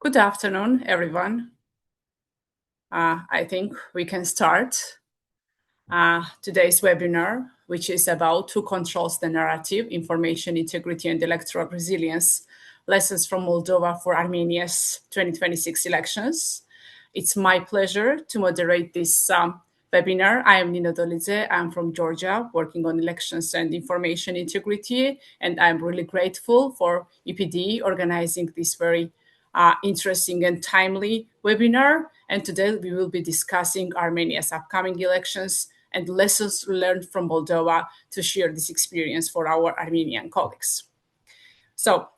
Good afternoon, everyone. I think we can start today's webinar, which is about who controls the narrative, information integrity, and electoral resilience, lessons from Moldova for Armenia's 2026 elections. It's my pleasure to moderate this webinar. I am Nina Dolidze. I'm from Georgia, working on elections and information integrity, and I'm really grateful for EPDE organizing this very interesting and timely webinar. And today we will be discussing Armenia's upcoming elections and lessons learned from Moldova to share this experience for our Armenian colleagues. So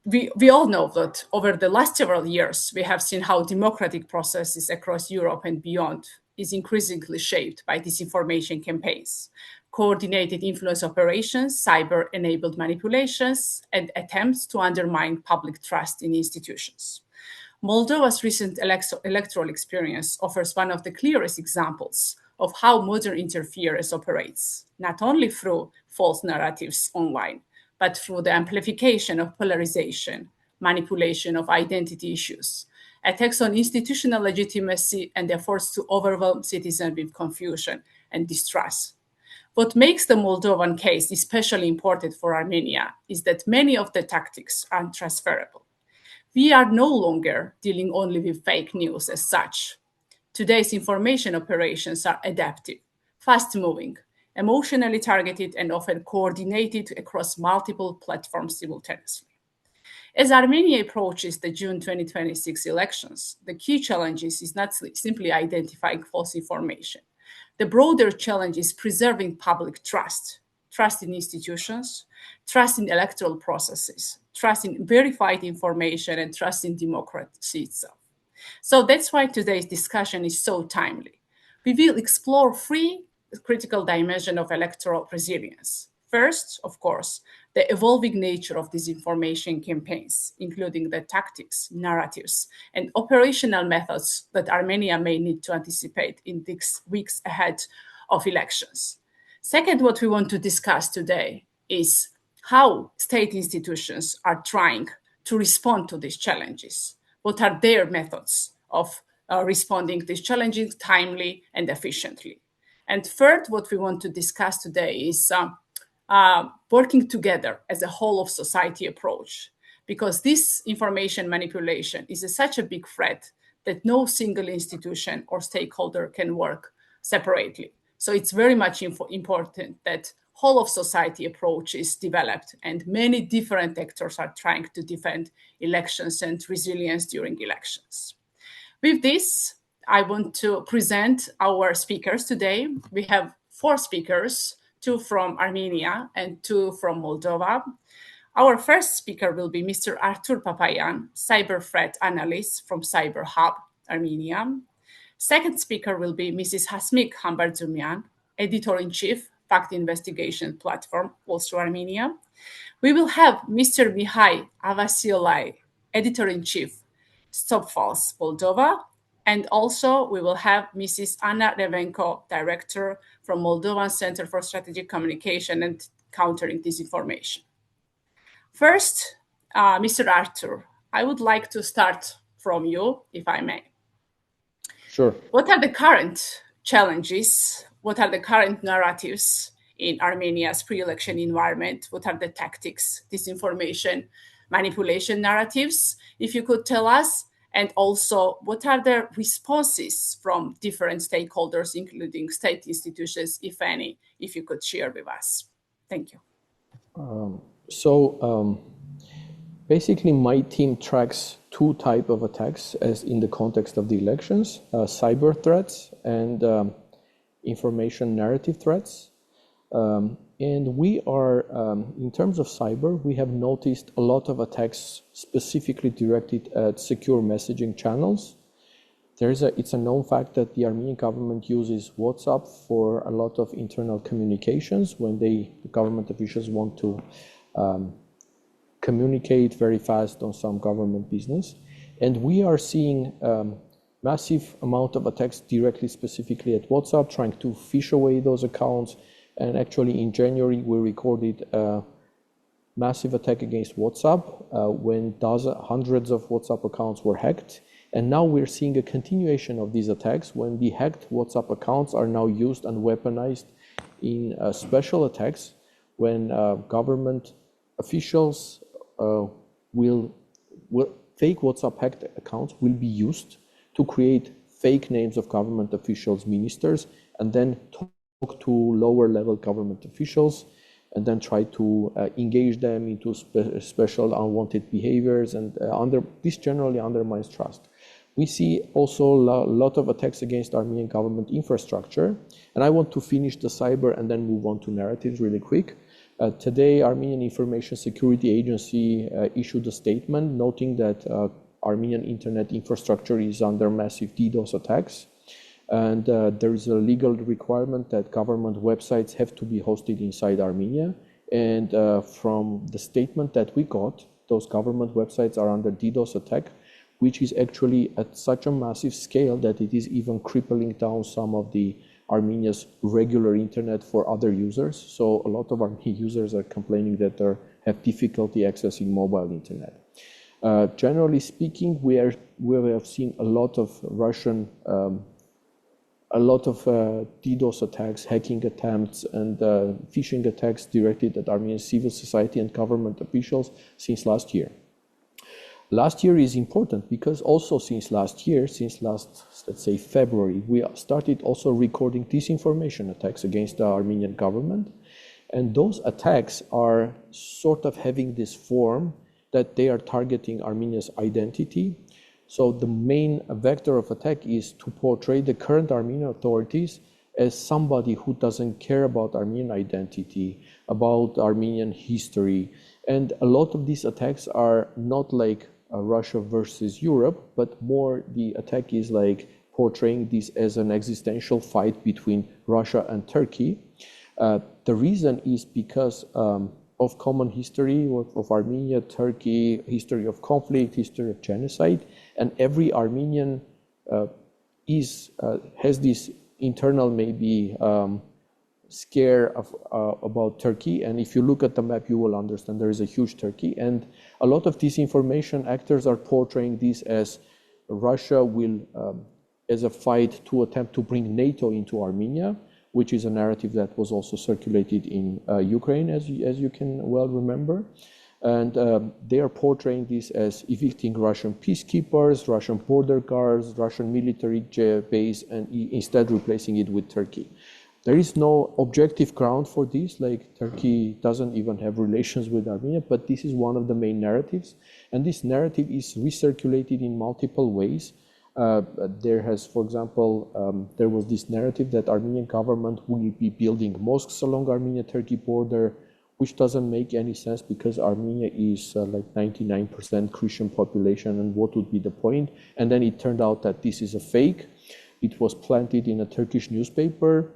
we all know that over the last several years, we have seen how democratic processes across Europe and beyond is increasingly shaped by disinformation campaigns, coordinated influence operations, cyber-enabled manipulations, and attempts to undermine public trust in institutions. Moldova's recent electoral experience offers one of the clearest examples of how modern interference operates, not only through false narratives online, but through the amplification of polarization, manipulation of identity issues, attacks on institutional legitimacy, and efforts to overwhelm citizens with confusion and distrust. What makes the Moldovan case especially important for Armenia is that many of the tactics are transferable. We are no longer dealing only with fake news as such. Today's information operations are adaptive, fast-moving, emotionally targeted, and often coordinated across multiple platforms simultaneously. As Armenia approaches the June 2026 elections, the key challenge is not simply identifying false information. The broader challenge is preserving public trust, trust in institutions, trust in electoral processes, trust in verified information, and trust in democracy itself. So that's why today's discussion is so timely. We will explore three critical dimensions of electoral resilience. First, of course, the evolving nature of disinformation campaigns, including the tactics, narratives, and operational methods that Armenia may need to anticipate in these weeks ahead of elections. Second, what we want to discuss today is how state institutions are trying to respond to these challenges. What are their methods of responding to these challenges timely and efficiently? And third, what we want to discuss today is working together as a whole of society approach, because this information manipulation is such a big threat that no single institution or stakeholder can work separately. So it's very much important that whole of society approach is developed, and many different actors are trying to defend elections and resilience during elections. With this, I want to present our speakers today. We have four speakers, two from Armenia and two from Moldova. Our first speaker will be Mr. Artur Papayan, cyber threat analyst from Cyber Hub, Armenia. Second speaker will be Mrs. Hasmik Hambarzumian, editor-in-chief, Fact Investigation Platform, also Armenia. We will have Mr. Mihai Avasiolai, editor-in-chief, Stop False, Moldova. And also we will have Mrs. Anna Revenko, director from Moldovan Center for Strategic Communication and Countering Disinformation. First, Mr. Artur, I would like to start from you, if I may. Sure. What are the current challenges? What are the current narratives in Armenia's pre-election environment? What are the tactics, disinformation, manipulation narratives, if you could tell us? And also, what are the responses from different stakeholders, including state institutions, if any, if you could share with us? Thank you. Basically, my team tracks two types of attacks as in the context of the elections, cyber threats and information narrative threats. And we are, in terms of cyber, we have noticed a lot of attacks specifically directed at secure messaging channels. It's a known fact that the Armenian government uses WhatsApp for a lot of internal communications when the government officials want to communicate very fast on some government business. And we are seeing massive amount of attacks directly, specifically at WhatsApp, trying to fish away those accounts. And actually in January, we recorded massive attack against WhatsApp when hundreds of WhatsApp accounts were hacked. And now we're seeing a continuation of these attacks when the hacked WhatsApp accounts are now used and weaponized in special attacks when government officials fake WhatsApp hacked accounts will be used to create fake names of government officials, ministers, and then talk to lower level government officials and then try to engage them into special unwanted behaviors, and this generally undermines trust. We see also a lot of attacks against Armenian government infrastructure, and I want to finish the cyber and then move on to narratives really quick. Today, Armenian Information Security Agency issued a statement noting that Armenian internet infrastructure is under massive DDoS attacks. And there is a legal requirement that government websites have to be hosted inside Armenia. And from the statement that we got, those government websites are under DDoS attack, which is actually at such a massive scale that it is even crippling down some of the Armenia's regular internet for other users. So a lot of Armenian users are complaining that they have difficulty accessing mobile internet. Generally speaking, we have seen a lot of DDoS attacks, hacking attempts, and phishing attacks directed at Armenian civil society and government officials since last year. Last year is important because also since last, let's say February, we started also recording disinformation attacks against the Armenian government. And those attacks are sort of having this form that they are targeting Armenia's identity. So the main vector of attack is to portray the current Armenian authorities as somebody who doesn't care about Armenian identity, about Armenian history. And a lot of these attacks are not like Russia versus Europe, but more the attack is like portraying this as an existential fight between Russia and Turkey. The reason is because of common history of Armenia, Turkey, history of conflict, history of genocide, and every Armenian has this internal maybe scare about Turkey. And if you look at the map, you will understand there is a huge Turkey. And a lot of disinformation actors are portraying this as Russia will, as a fight to attempt to bring NATO into Armenia, which is a narrative that was also circulated in Ukraine, as you can well remember. And they are portraying this as evicting Russian peacekeepers, Russian border guards, Russian military base, and instead replacing it with Turkey. There is no objective ground for this, like Turkey doesn't even have relations with Armenia, but this is one of the main narratives. And this narrative is recirculated in multiple ways. There has, for example, there was this narrative that Armenian government will be building mosques along Armenia-Turkey border, which doesn't make any sense because Armenia is like 99% Christian population, and what would be the point? And then it turned out that this is a fake. It was planted in a Turkish newspaper.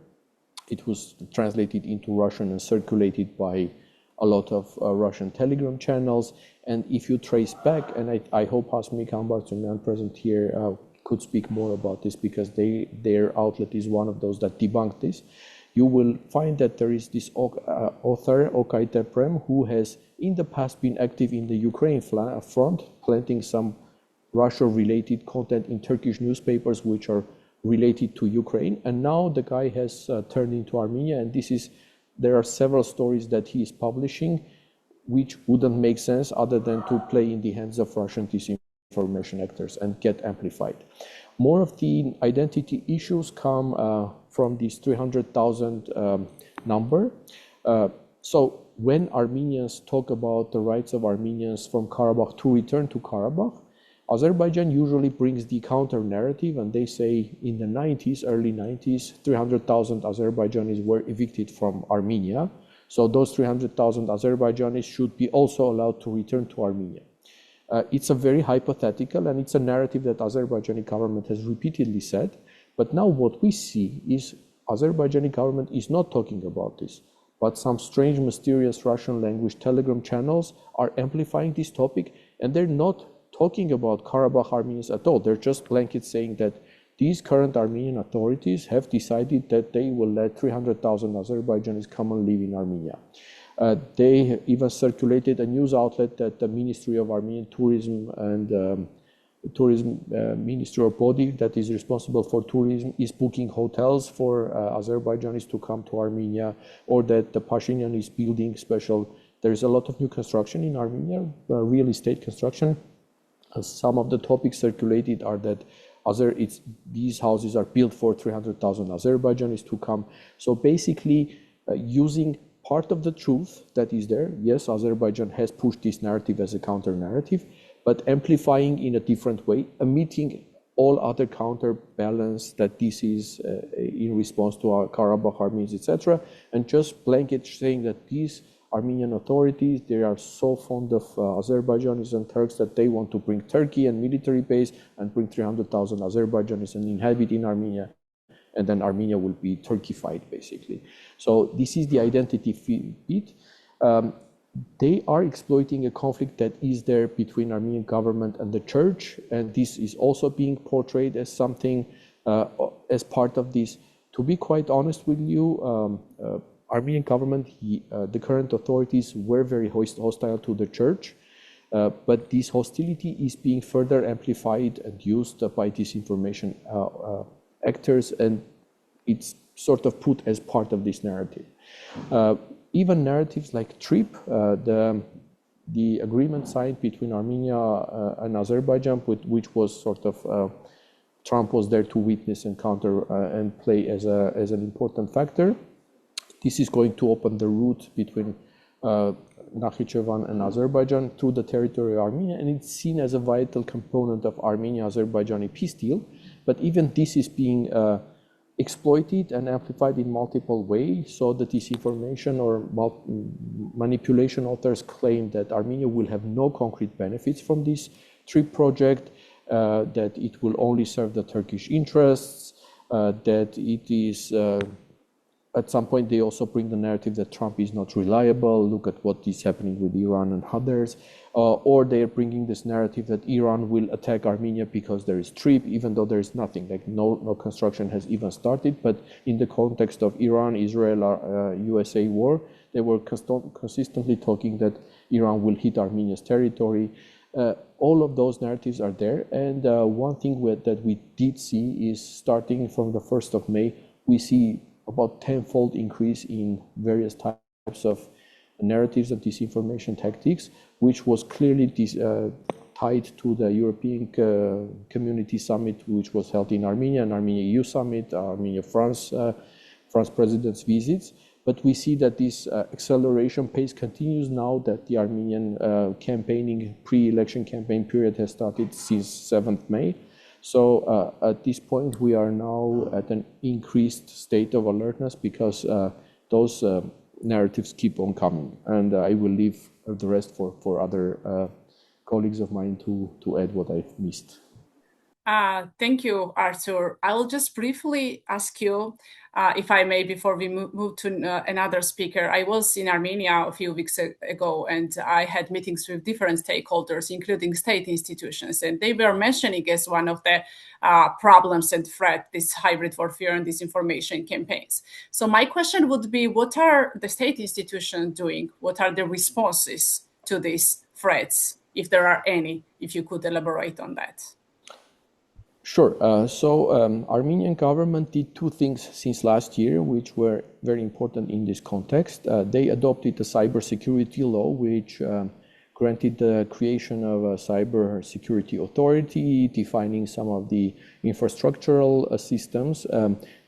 It was translated into Russian and circulated by a lot of Russian Telegram channels. And if you trace back, and I hope Hasmi Kambartunian present here could speak more about this because their outlet is one of those that debunked this, you will find that there is this author, Okay Teprem, who has in the past been active in the Ukraine front, planting some Russia-related content in Turkish newspapers which are related to Ukraine. And now the guy has turned into Armenia, and there are several stories that he is publishing which wouldn't make sense other than to play in the hands of Russian disinformation actors and get amplified. More of the identity issues come from this 300,000 number. So when Armenians talk about the rights of Armenians from Karabakh to return to Karabakh, Azerbaijan usually brings the counter narrative, and they say in the 90s, early 90s, 300,000 Azerbaijanis were evicted from Armenia. So those 300,000 Azerbaijanis should be also allowed to return to Armenia. It's a very hypothetical, and it's a narrative that Azerbaijani government has repeatedly said. But now what we see is Azerbaijani government is not talking about this, but some strange, mysterious Russian language Telegram channels are amplifying this topic, and they're not talking about Karabakh Armenians at all. They're just blanket saying that these current Armenian authorities have decided that they will let 300,000 Azerbaijanis come and live in Armenia. They even circulated a news outlet that the Ministry of Armenian Tourism and tourism ministry or body that is responsible for tourism is booking hotels for Azerbaijanis to come to Armenia, or that the Pashinyan is building special. There is a lot of new construction in Armenia, real estate construction. Some of the topics circulated are that these houses are built for 300,000 Azerbaijanis to come. So basically, using part of the truth that is there, yes, Azerbaijan has pushed this narrative as a counter narrative, but amplifying in a different way, omitting all other counterbalance that this is in response to our Karabakh Armenians, etc., and just blanket saying that these Armenian authorities, they are so fond of Azerbaijanis and Turks that they want to bring Turkey and military base and bring 300,000 Azerbaijanis and inhabit in Armenia, and then Armenia will be Turkified, basically. So this is the identity bit. They are exploiting a conflict that is there between Armenian government and the church, and this is also being portrayed as something as part of this. To be quite honest with you, Armenian government, the current authorities were very hostile to the church, but this hostility is being further amplified and used by disinformation actors, and it's sort of put as part of this narrative. Even narratives like TRIP, the agreement signed between Armenia and Azerbaijan, which was sort of Trump was there to witness and counter and play as an important factor. This is going to open the route between Nakhichevan and Azerbaijan through the territory of Armenia, and it's seen as a vital component of Armenia-Azerbaijani peace deal. But even this is being exploited and amplified in multiple ways, so that disinformation or manipulation authors claim that Armenia will have no concrete benefits from this TRIP project, that it will only serve the Turkish interests, that it is, at some point they also bring the narrative that Trump is not reliable, look at what is happening with Iran and others, or they're bringing this narrative that Iran will attack Armenia because there is TRIP, even though there is nothing, like no construction has even started. But in the context of Iran, Israel, USA war, they were consistently talking that Iran will hit Armenia's territory. All of those narratives are there, and one thing that we did see is starting from the 1st of May, we see about tenfold increase in various types of narratives of disinformation tactics, which was clearly tied to the European Community Summit, which was held in Armenia, and Armenia-EU Summit, Armenia-France president's visits. But we see that this acceleration pace continues now that the Armenian campaigning, pre-election campaign period has started since 7th May. So at this point, we are now at an increased state of alertness because those narratives keep on coming. And I will leave the rest for other colleagues of mine to add what I've missed. Thank you, Arthur. I will just briefly ask you, if I may, before we move to another speaker. I was in Armenia a few weeks ago, and I had meetings with different stakeholders, including state institutions, and they were mentioning as one of the problems and threat, this hybrid warfare and disinformation campaigns. So my question would be, what are the state institutions doing? What are the responses to these threats, if there are any, if you could elaborate on that? Sure. Armenian government did two things since last year, which were very important in this context. They adopted the cybersecurity law, which granted the creation of a cybersecurity authority, defining some of the infrastructural systems.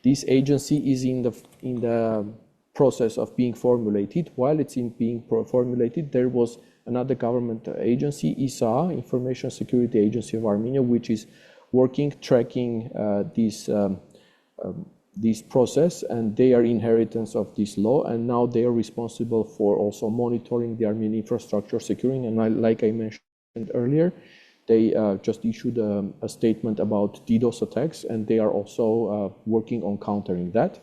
This agency is in the process of being formulated. While it's being formulated, there was another government agency, ISA, Information Security Agency of Armenia, which is working, tracking this process, and they are inheritance of this law, and now they are responsible for also monitoring the Armenian infrastructure, securing, and like I mentioned earlier, they just issued a statement about DDoS attacks, and they are also working on countering that.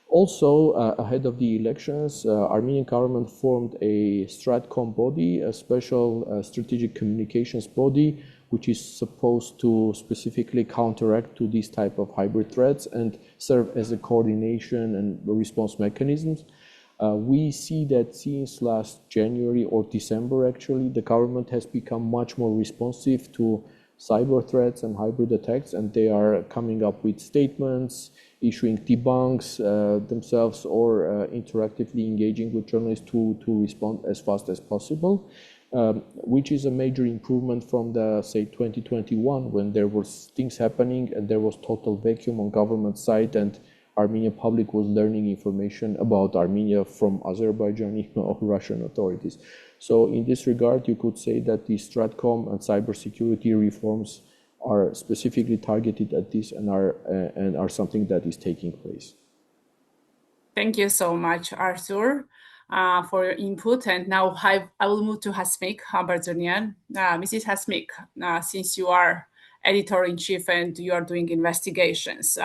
Also, ahead of the elections, Armenian government formed a Stratcom body, a special strategic communications body, which is supposed to specifically counteract to these type of hybrid threats and serve as a coordination and response mechanisms. We see that since last January or December, actually, the government has become much more responsive to cyber threats and hybrid attacks, and they are coming up with statements, issuing debunks themselves, or interactively engaging with journalists to respond as fast as possible, which is a major improvement from the, say, 2021, when there was things happening and there was total vacuum on government side, and Armenian public was learning information about Armenia from Azerbaijani or Russian authorities. So in this regard, you could say that the Stratcom and cybersecurity reforms are specifically targeted at this and are something that is taking place. Thank you so much, Arthur, for your input. And now I will move to Hasmik Barzunian. Mrs. Hasmik, since you are editor-in-chief and you are doing investigations.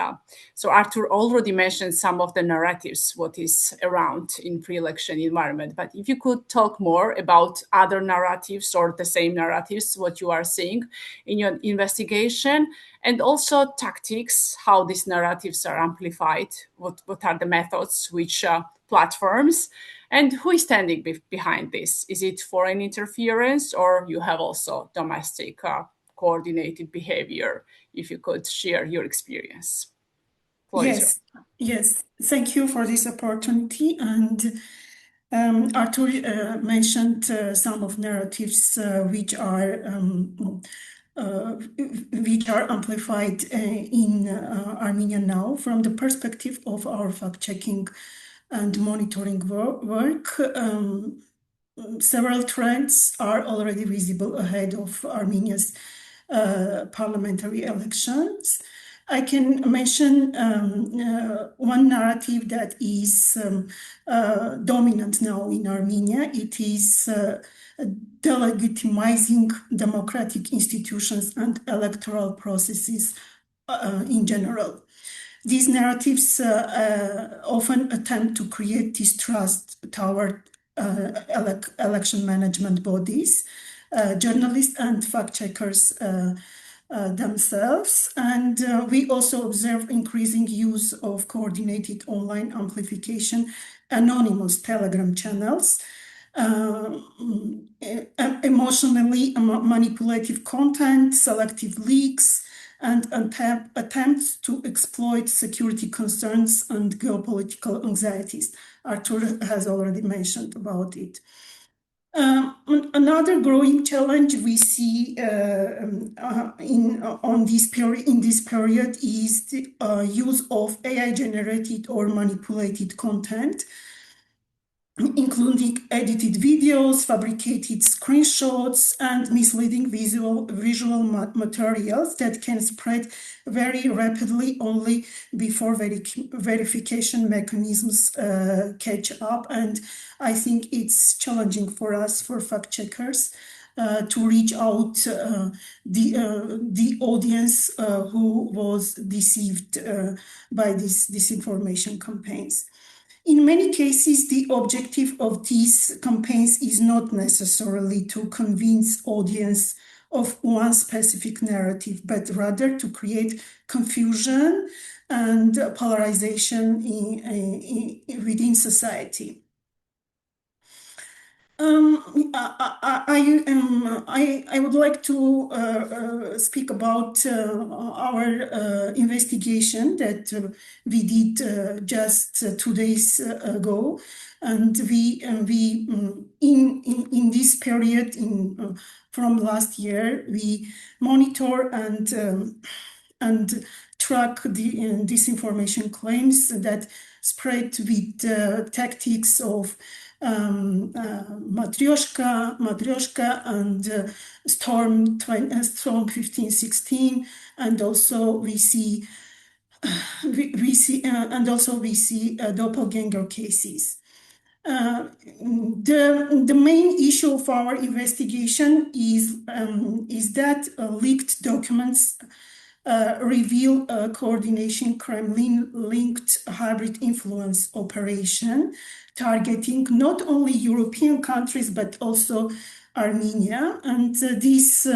So Arthur already mentioned some of the narratives, what is around in pre-election environment. But if you could talk more about other narratives or the same narratives, what you are seeing in your investigation, and also tactics, how these narratives are amplified, what are the methods, which platforms, and who is standing behind this? Is it foreign interference, or you have also domestic coordinated behavior? If you could share your experience. Yes. Thank you for this opportunity. And Arthur mentioned some of narratives which are amplified in Armenia now. From the perspective of our fact-checking and monitoring work, several trends are already visible ahead of Armenia's parliamentary elections. I can mention one narrative that is dominant now in Armenia. It is delegitimizing democratic institutions and electoral processes in general. These narratives often attempt to create distrust toward election management bodies, journalists and fact-checkers themselves. And we also observe increasing use of coordinated online amplification, anonymous Telegram channels, emotionally manipulative content, selective leaks, and attempts to exploit security concerns and geopolitical anxieties. Arthur has already mentioned about it. Another growing challenge we see in this period is the use of AI-generated or manipulated content, including edited videos, fabricated screenshots, and misleading visual materials that can spread very rapidly only before verification mechanisms catch up. And I think it's challenging for us, for fact-checkers, to reach out the audience who was deceived by these disinformation campaigns. In many cases, the objective of these campaigns is not necessarily to convince audience of one specific narrative, but rather to create confusion and polarization within society. I would like to speak about our investigation that we did just 2 days ago, and we in this period from last year we monitor and track the disinformation claims that spread with tactics of Matryoshka and Storm 1516, and also we see doppelganger cases. The main issue of our investigation is that leaked documents reveal a coordination Kremlin-linked hybrid influence operation targeting not only European countries but also Armenia. And these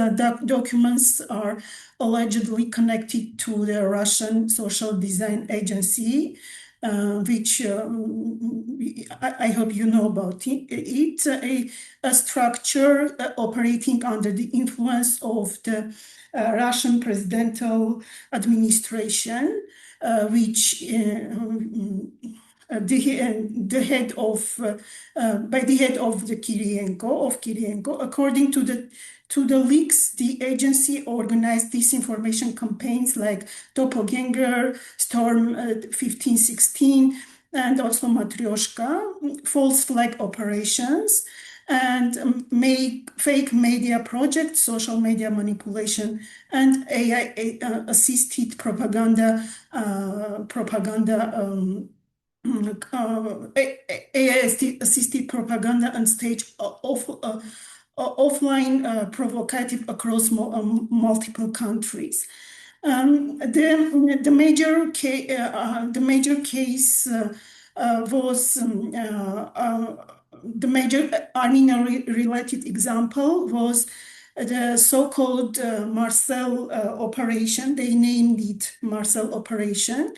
documents are allegedly connected to the Russian social design agency which I hope you know about it. It's a structure operating under the influence of the Russian presidential administration, which the head of by the head of the Kirienko. According to the leaks, the agency organized disinformation campaigns like Doppelganger, Storm 1516, and also Matryoshka, false flag operations, and make fake media projects, social media manipulation, and AI assisted propaganda. AI-assisted propaganda and stage offline provocative across multiple countries. The major case was the major Armenia-related example was the so-called Marcel operation. They named it Marcel operation,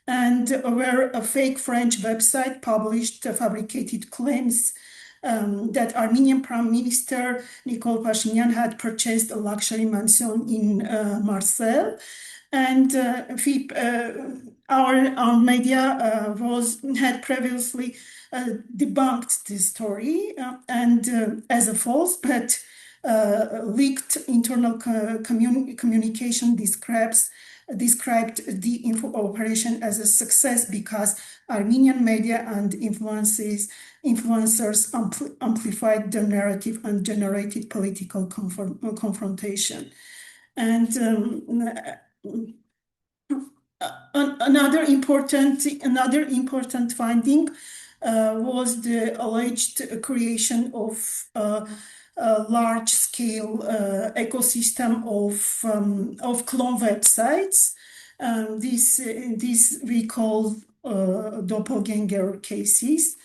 and where a fake French website published fabricated claims that Armenian Prime Minister Nikol Pashinyan had purchased a luxury mansion in Marseille. And our media had previously debunked this story and as a false, but leaked internal communication described the info operation as a success because Armenian media and influencers amplified the narrative and generated political confrontation. And another important finding was the alleged creation of a large-scale ecosystem of clone websites. This we call doppelganger cases.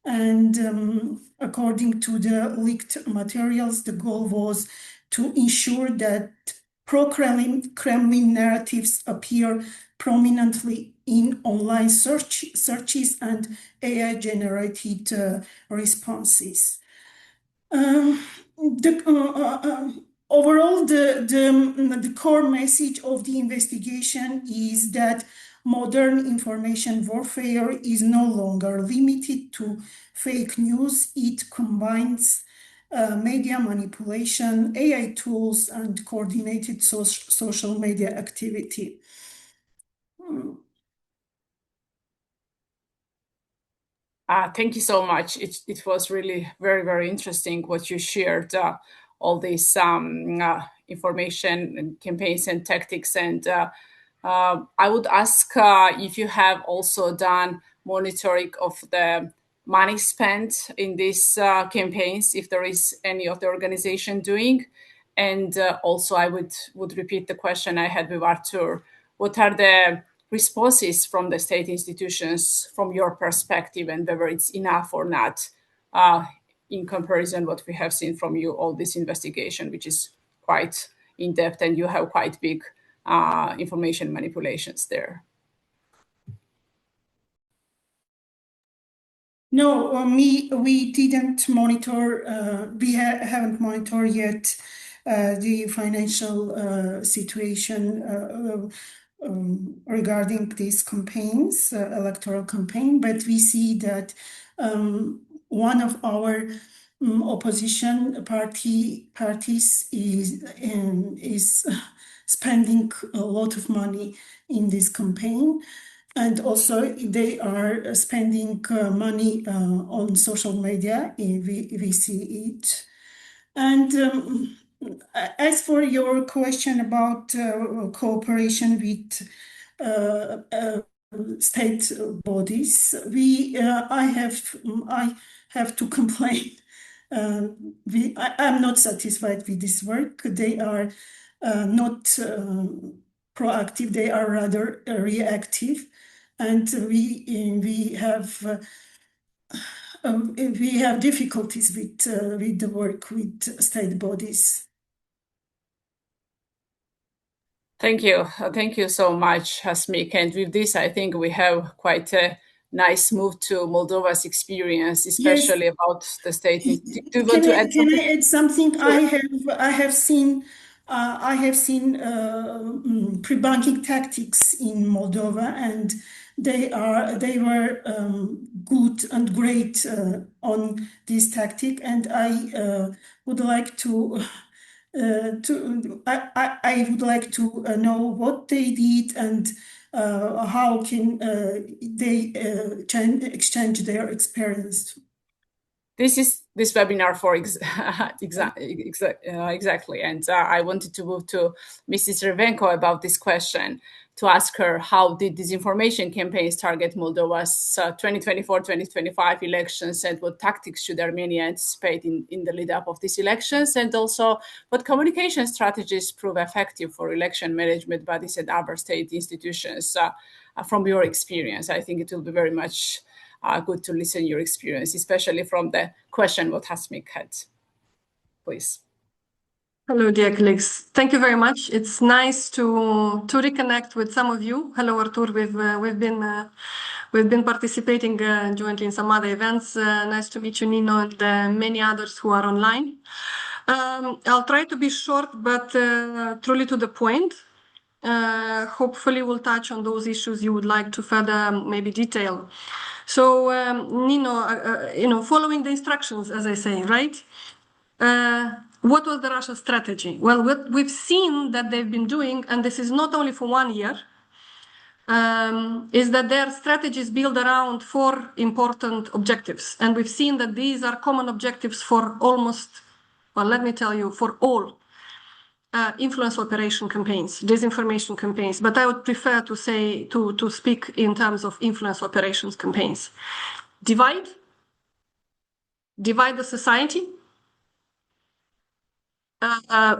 And according to the leaked materials, the goal was to ensure that pro-Kremlin narratives appear prominently in online searches and AI-generated responses. Overall, the core message of the investigation is that modern information warfare is no longer limited to fake news. It combines media manipulation, AI tools, and coordinated social media activity. Thank you so much. It was really very, very interesting what you shared, all these information and campaigns and tactics. And I would ask if you have also done monitoring of the money spent in these campaigns, if there is any of the organization doing. And also I would repeat the question I had with Artur. What are the responses from the state institutions from your perspective, and whether it's enough or not in comparison what we have seen from you, all this investigation, which is quite in-depth, and you have quite big information manipulations there? No, we didn't monitor, we haven't monitored yet the financial situation regarding these campaigns, electoral campaign, but we see that one of our opposition parties is spending a lot of money in this campaign. And also they are spending money on social media. We see it. And as for your question about cooperation with state bodies, I have to complain. I'm not satisfied with this work. They are not proactive. They are rather reactive, and we have difficulties with the work with state bodies. Thank you. Thank you so much, Hasmik. And with this, I think we have quite a nice move to Moldova's experience, especially Yes. about the state. Do you want to add Can something? I add something? Sure. I have seen pre-banking tactics in Moldova, and they were good and great on this tactic, and I would like I would like to know what they did and how can they exchange their experience. This webinar for exactly. And I wanted to move to Mrs. Revenko about this question, to ask her how did disinformation campaigns target Moldova's 2024-2025 elections, and what tactics should Armenia anticipate in the lead up of these elections, and also what communication strategies prove effective for election management bodies and other state institutions from your experience. I think it will be very much good to listen your experience, especially from the question what Hasmik had. Please. Hello, dear colleagues. Thank you very much. It's nice to reconnect with some of you. Hello, Artur. We've been participating jointly in some other events. Nice to meet you, Nino, and many others who are online. I'll try to be short, but truly to the point. Hopefully, we'll touch on those issues you would like to further maybe detail. So, Nino, following the instructions, as I say, right? What was the Russia strategy? Well, what we've seen that they've been doing, and this is not only for 1 year, is that their strategy is built around 4 important objectives. And we've seen that these are common objectives for almost, well, let me tell you, for all influence operation campaigns, disinformation campaigns, but I would prefer to say, to speak in terms of influence operations campaigns. Divide the society,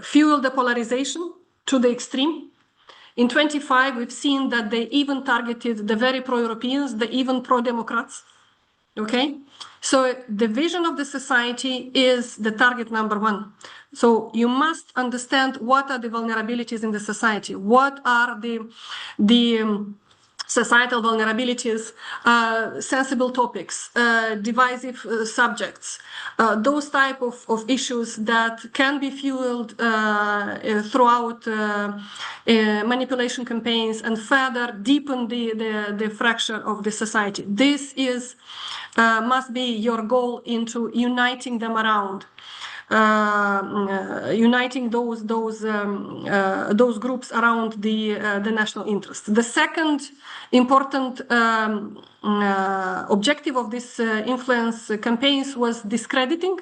fuel the polarization to the extreme. In 25, we've seen that they even targeted the very pro-Europeans, the even pro-Democrats. Okay, so the vision of the society is the target number 1. So you must understand what are the vulnerabilities in the society, what are the societal vulnerabilities, sensible topics, divisive subjects, those type of issues that can be fueled throughout manipulation campaigns and further deepen the fracture of the society. This is must be your goal into uniting them around. Uniting those groups around the national interest. The second important objective of this influence campaigns was discrediting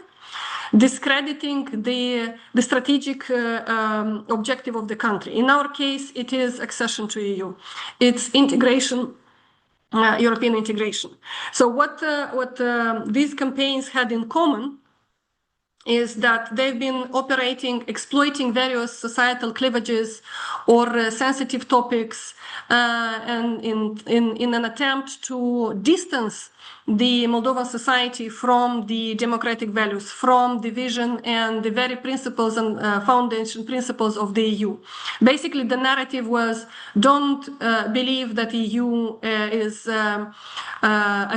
the strategic objective of the country. In our case, it is accession to EU. It's integration. European integration. So what these campaigns had in common is that they've been exploiting various societal cleavages or sensitive topics, and in an attempt to distance the Moldovan society from the democratic values, from the vision and the very principles and foundation principles of the EU. Basically, the narrative was, don't believe that EU is a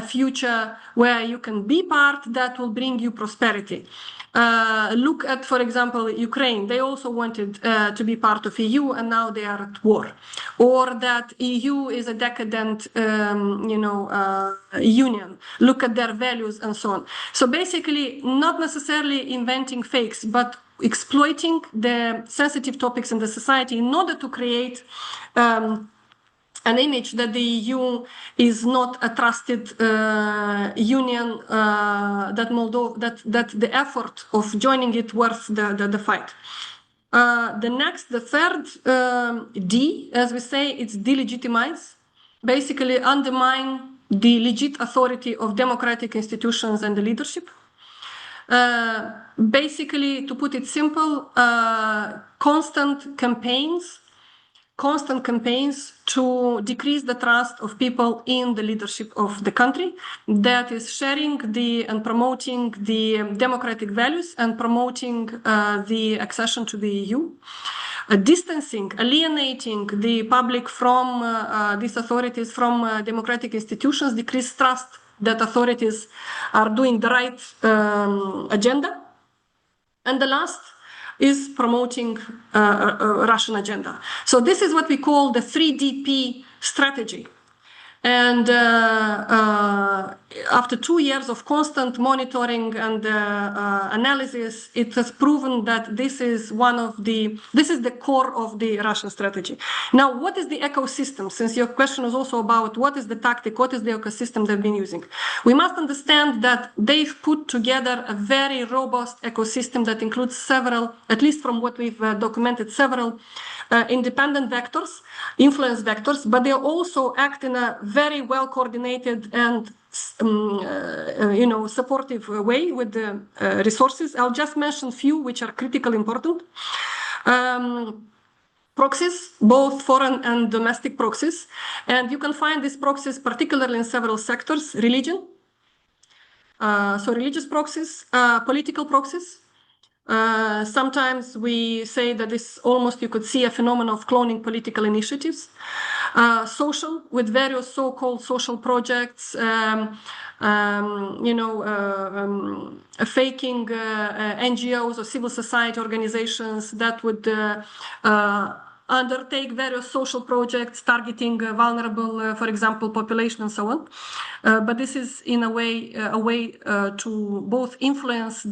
future where you can be part that will bring you prosperity. Look at, for example, Ukraine. They also wanted to be part of EU, and now they are at war. Or that EU is a decadent, union. Look at their values and so on. So basically, not necessarily inventing fakes, but exploiting the sensitive topics in the society in order to create an image that the EU is not a trusted union, that the effort of joining it worth the fight. The third D, as we say, it's delegitimize, basically undermine the legit authority of democratic institutions and the leadership. Basically, to put it simple, constant campaigns to decrease the trust of people in the leadership of the country, that is sharing and promoting the democratic values and promoting the accession to the EU. distancing, alienating the public from these authorities, from democratic institutions, decrease trust that authorities are doing the right agenda. And the last is promoting a Russian agenda. So this is what we call the 3DP strategy. And after 2 years of constant monitoring and analysis, it has proven that this is the core of the Russian strategy. Now, what is the ecosystem? Since your question is also about what is the tactic, what is the ecosystem they've been using? We must understand that they've put together a very robust ecosystem that includes several, at least from what we've documented, several independent vectors, influence vectors, but they also act in a very well coordinated and supportive way with the resources. I'll just mention few which are critically important. Proxies, both foreign and domestic proxies, and you can find these proxies particularly in several sectors: religion, so religious proxies, political proxies. Sometimes we say that this almost, you could see a phenomenon of cloning political initiatives. Social, with various so-called social projects, faking NGOs or civil society organizations that would undertake various social projects targeting vulnerable, for example, population and so on. But this is in a way to both influence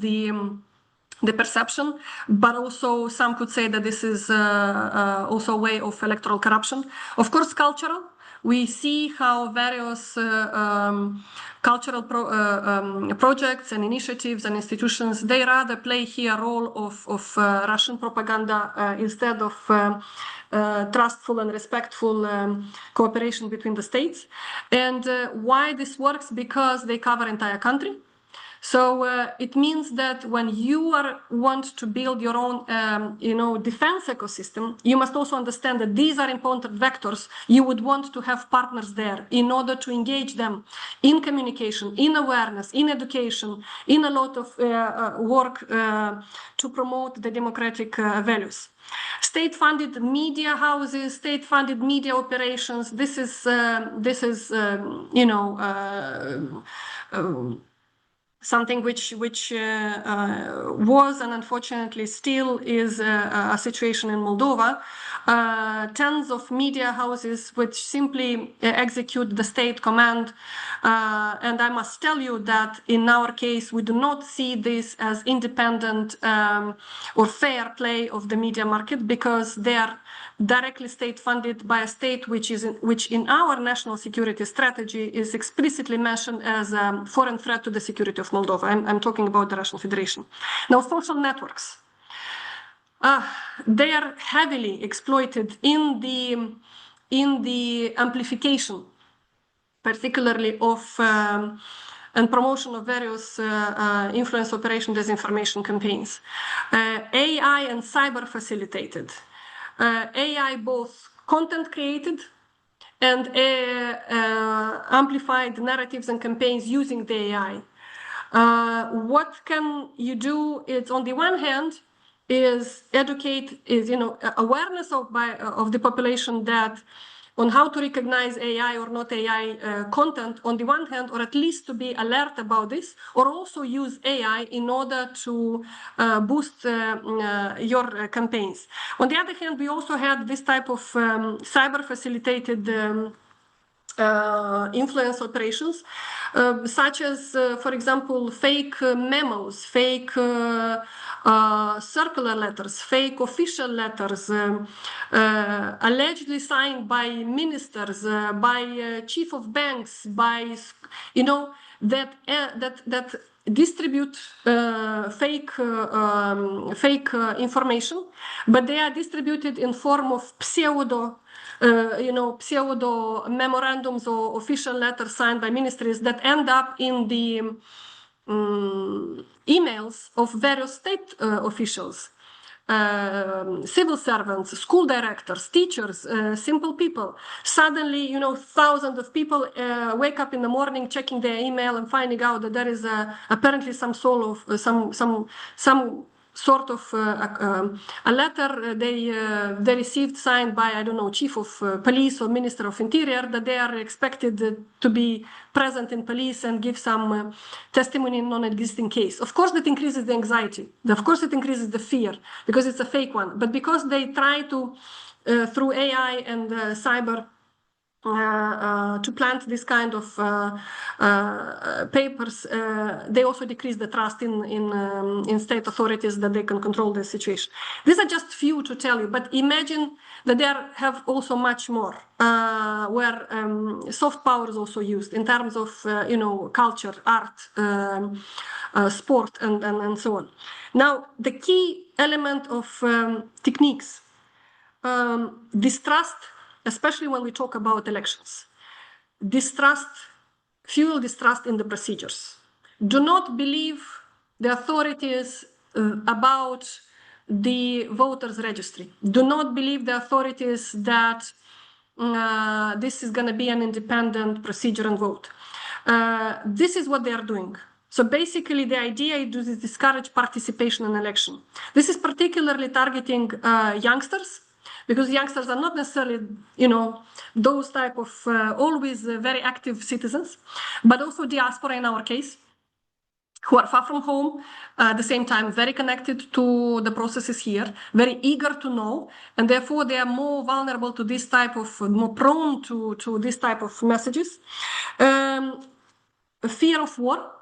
the perception, but also some could say that this is also a way of electoral corruption. Of course, cultural. We see how various cultural projects and initiatives and institutions, they rather play here a role of Russian propaganda instead of trustful and respectful cooperation between the states. And why this works? Because they cover entire country. So it means that when you want to build your own, defense ecosystem, you must also understand that these are important vectors. You would want to have partners there in order to engage them in communication, in awareness, in education, in a lot of work to promote the democratic values. State-funded media houses, state-funded media operations. This is something which was and unfortunately still is a situation in Moldova. Tens of media houses which simply execute the state command. And I must tell you that in our case, we do not see this as independent or fair play of the media market, because they are directly state-funded by a state which in our national security strategy is explicitly mentioned as a foreign threat to the security of Moldova. I'm talking about the Russian Federation. Now, social networks. They are heavily exploited in the amplification, particularly of and promotion of various influence operation disinformation campaigns. AI and cyber facilitated. AI both content created and amplified narratives and campaigns using the AI. What can you do? It's on the one hand is awareness of the population that on how to recognize AI or not AI content on the one hand, or at least to be alert about this, or also use AI in order to boost your campaigns. On the other hand, we also had this type of cyber facilitated influence operations, such as, for example, fake memos, fake circular letters, fake official letters, allegedly signed by ministers, by chief of banks, by, that distribute fake information, but they are distributed in form of pseudo memorandums or official letters signed by ministries that end up in the emails of various state officials, civil servants, school directors, teachers, simple people. Suddenly, thousands of people wake up in the morning checking their email and finding out that there is apparently some sort of some sort of a letter they received signed by, I don't know, chief of police or minister of interior, that they are expected to be present in police and give some testimony in non-existing case. Of course, that increases the anxiety. Of course, it increases the fear because it's a fake one. But because they try to, through AI and cyber, to plant this kind of papers, they also decrease the trust in state authorities that they can control the situation. These are just few to tell you, but imagine that there have also much more, where soft power is also used in terms of culture, art, sport, and so on. Now, the key element of techniques, distrust, especially when we talk about elections. Fuel distrust in the procedures. Do not believe the authorities about the voters' registry. Do not believe the authorities that this is going to be an independent procedure and vote. This is what they are doing. So basically, the idea is to discourage participation in election. This is particularly targeting youngsters, because youngsters are not necessarily, those type of always very active citizens, but also diaspora in our case, who are far from home, at the same time very connected to the processes here, very eager to know, and therefore they are more vulnerable to this type of, more prone to this type of messages. Fear of war.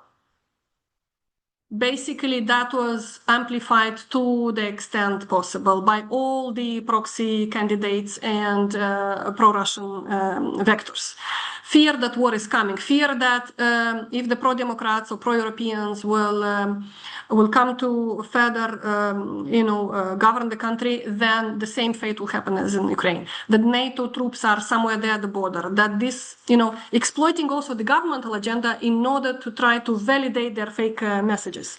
Basically, that was amplified to the extent possible by all the proxy candidates and pro-Russian vectors. Fear that war is coming. Fear that if the pro-democrats or pro-Europeans will come to further, govern the country, then the same fate will happen as in Ukraine. That NATO troops are somewhere there at the border. That this, exploiting also the governmental agenda in order to try to validate their fake messages.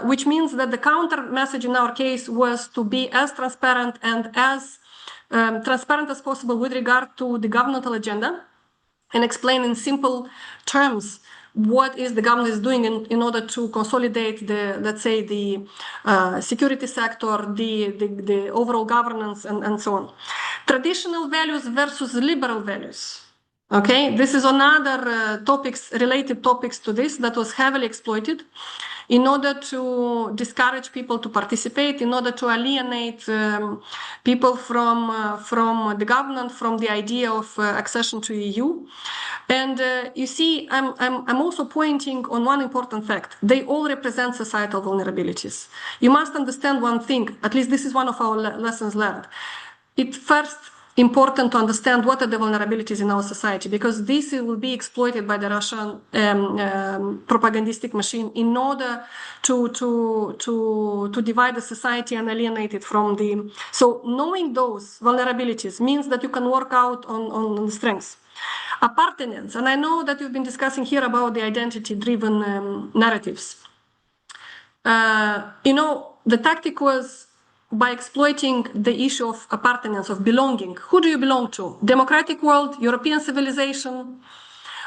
Which means that the counter message in our case was to be as transparent and as transparent as possible with regard to the governmental agenda, and explain in simple terms what is the government is doing in order to consolidate the, let's say, the security sector, the overall governance, and so on. Traditional values versus liberal values. Okay, this is another related topics to this that was heavily exploited in order to discourage people to participate, in order to alienate people from the government, from the idea of accession to EU. And you see, I'm also pointing on one important fact. They all represent societal vulnerabilities. You must understand one thing, at least this is one of our lessons learned. It's first important to understand what are the vulnerabilities in our society, because this will be exploited by the Russian propagandistic machine in order to divide the society and alienate it from the... So knowing those vulnerabilities means that you can work out on the strengths. Appartenance, and I know that you've been discussing here about the identity-driven narratives. The tactic was by exploiting the issue of appartenance, of belonging. Who do you belong to? Democratic world, European civilization,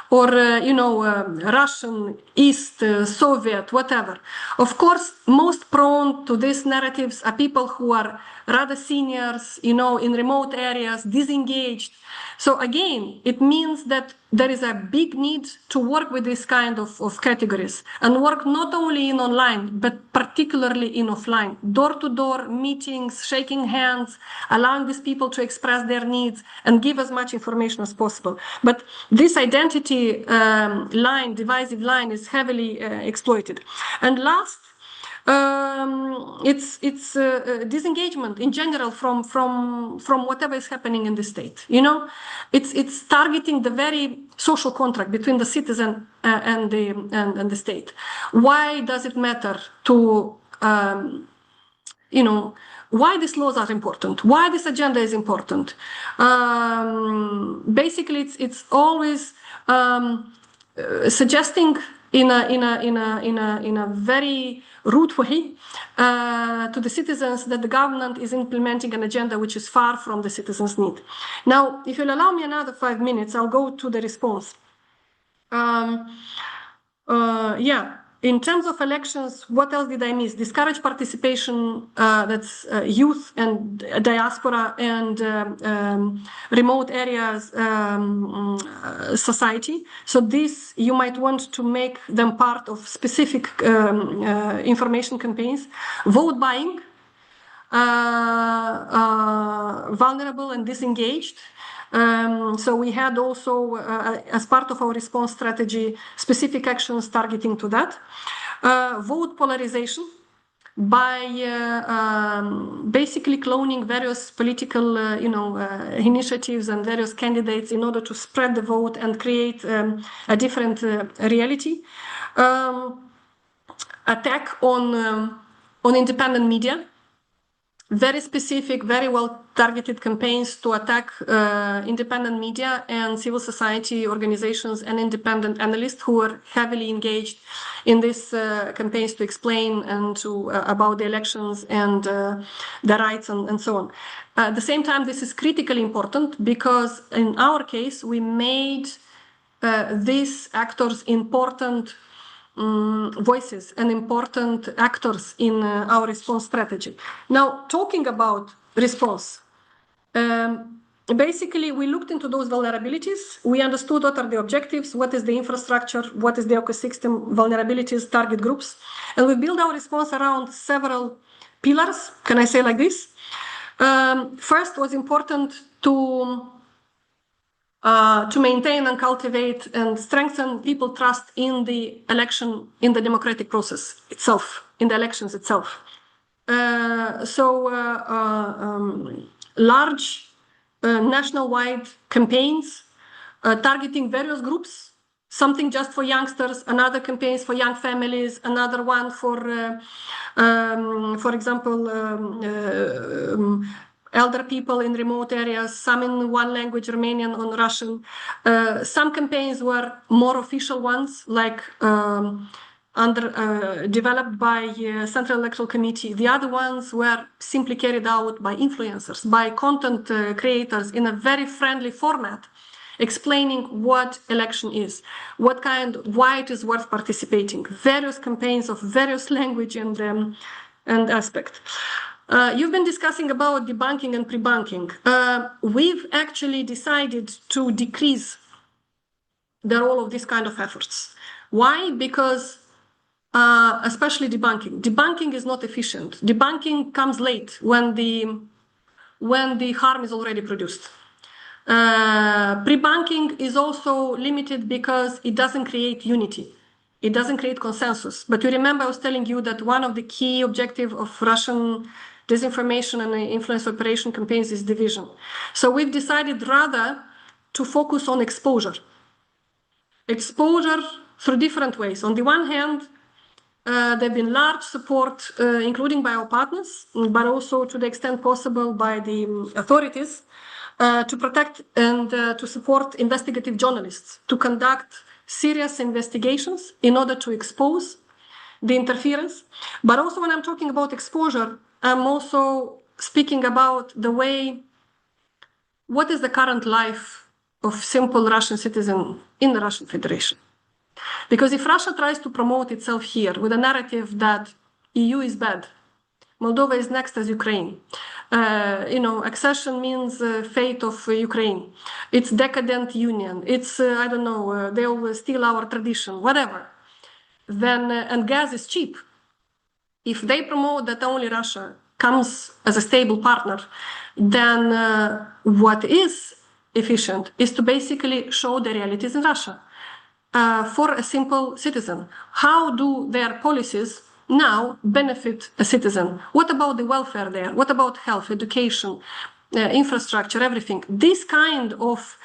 or, Russian, East, Soviet, whatever. Of course, most prone to these narratives are people who are rather seniors, in remote areas, disengaged. So again, it means that there is a big need to work with this kind of categories and work not only in online, but particularly in offline. Door-to-door meetings, shaking hands, allowing these people to express their needs and give as much information as possible. But this identity divisive line is heavily exploited. And last, it's disengagement in general from whatever is happening in the state. It's targeting the very social contract between the citizen and the state. Why does it matter to why these laws are important? Why this agenda is important? Basically, it's always suggesting in a very rude way to the citizens that the government is implementing an agenda which is far from the citizens' need. Now, if you'll allow me another 5 minutes, I'll go to the response. In terms of elections, what else did I miss? Discourage participation, that's youth and diaspora and remote areas society. So this, you might want to make them part of specific information campaigns. Vote buying, vulnerable and disengaged. So we had also, as part of our response strategy, specific actions targeting to that. Vote polarization by basically cloning various political, initiatives and various candidates in order to spread the vote and create a different reality. Attack on independent media. Very specific, very well targeted campaigns to attack independent media and civil society organizations and independent analysts who are heavily engaged in these campaigns to explain and to about the elections and the rights and so on. At the same time, this is critically important because in our case, we made these actors important voices and important actors in our response strategy. Now, talking about response, basically we looked into those vulnerabilities. We understood what are the objectives, what is the infrastructure, what is the ecosystem, vulnerabilities, target groups, and we built our response around several pillars. Can I say like this? First was important to maintain and cultivate and strengthen people trust in the election, in the democratic process itself, in the elections itself. Large national-wide campaigns targeting various groups, something just for youngsters, another campaigns for young families, another one for example, elder people in remote areas, some in one language, Romanian or Russian. Some campaigns were more official ones, like developed by Central Electoral Committee. The other ones were simply carried out by influencers, by content creators in a very friendly format, explaining what election is, why it is worth participating, various campaigns of various language and aspect. You've been discussing about debunking and pre-bunking. We've actually decided to decrease the role of this kind of efforts. Why? Because especially debunking. Debunking is not efficient. Debunking comes late when the harm is already produced. Pre-bunking is also limited because it doesn't create unity. It doesn't create consensus. But you remember I was telling you that one of the key objectives of Russian disinformation and influence operation campaigns is division. So we've decided rather to focus on exposure. Exposure through different ways. On the one hand, there have been large support, including by our partners, but also to the extent possible by the authorities, to protect and to support investigative journalists, to conduct serious investigations in order to expose the interference. But also when I'm talking about exposure, I'm also speaking about the way, what is the current life of simple Russian citizen in the Russian Federation? Because if Russia tries to promote itself here with a narrative that EU is bad, Moldova is next as Ukraine, accession means fate of Ukraine, it's decadent union, it's, they'll steal our tradition, whatever, then, and gas is cheap. If they promote that only Russia comes as a stable partner, then what is efficient is to basically show the realities in Russia. For a simple citizen, how do their policies now benefit a citizen? What about the welfare there? What about health, education, infrastructure, everything? This kind of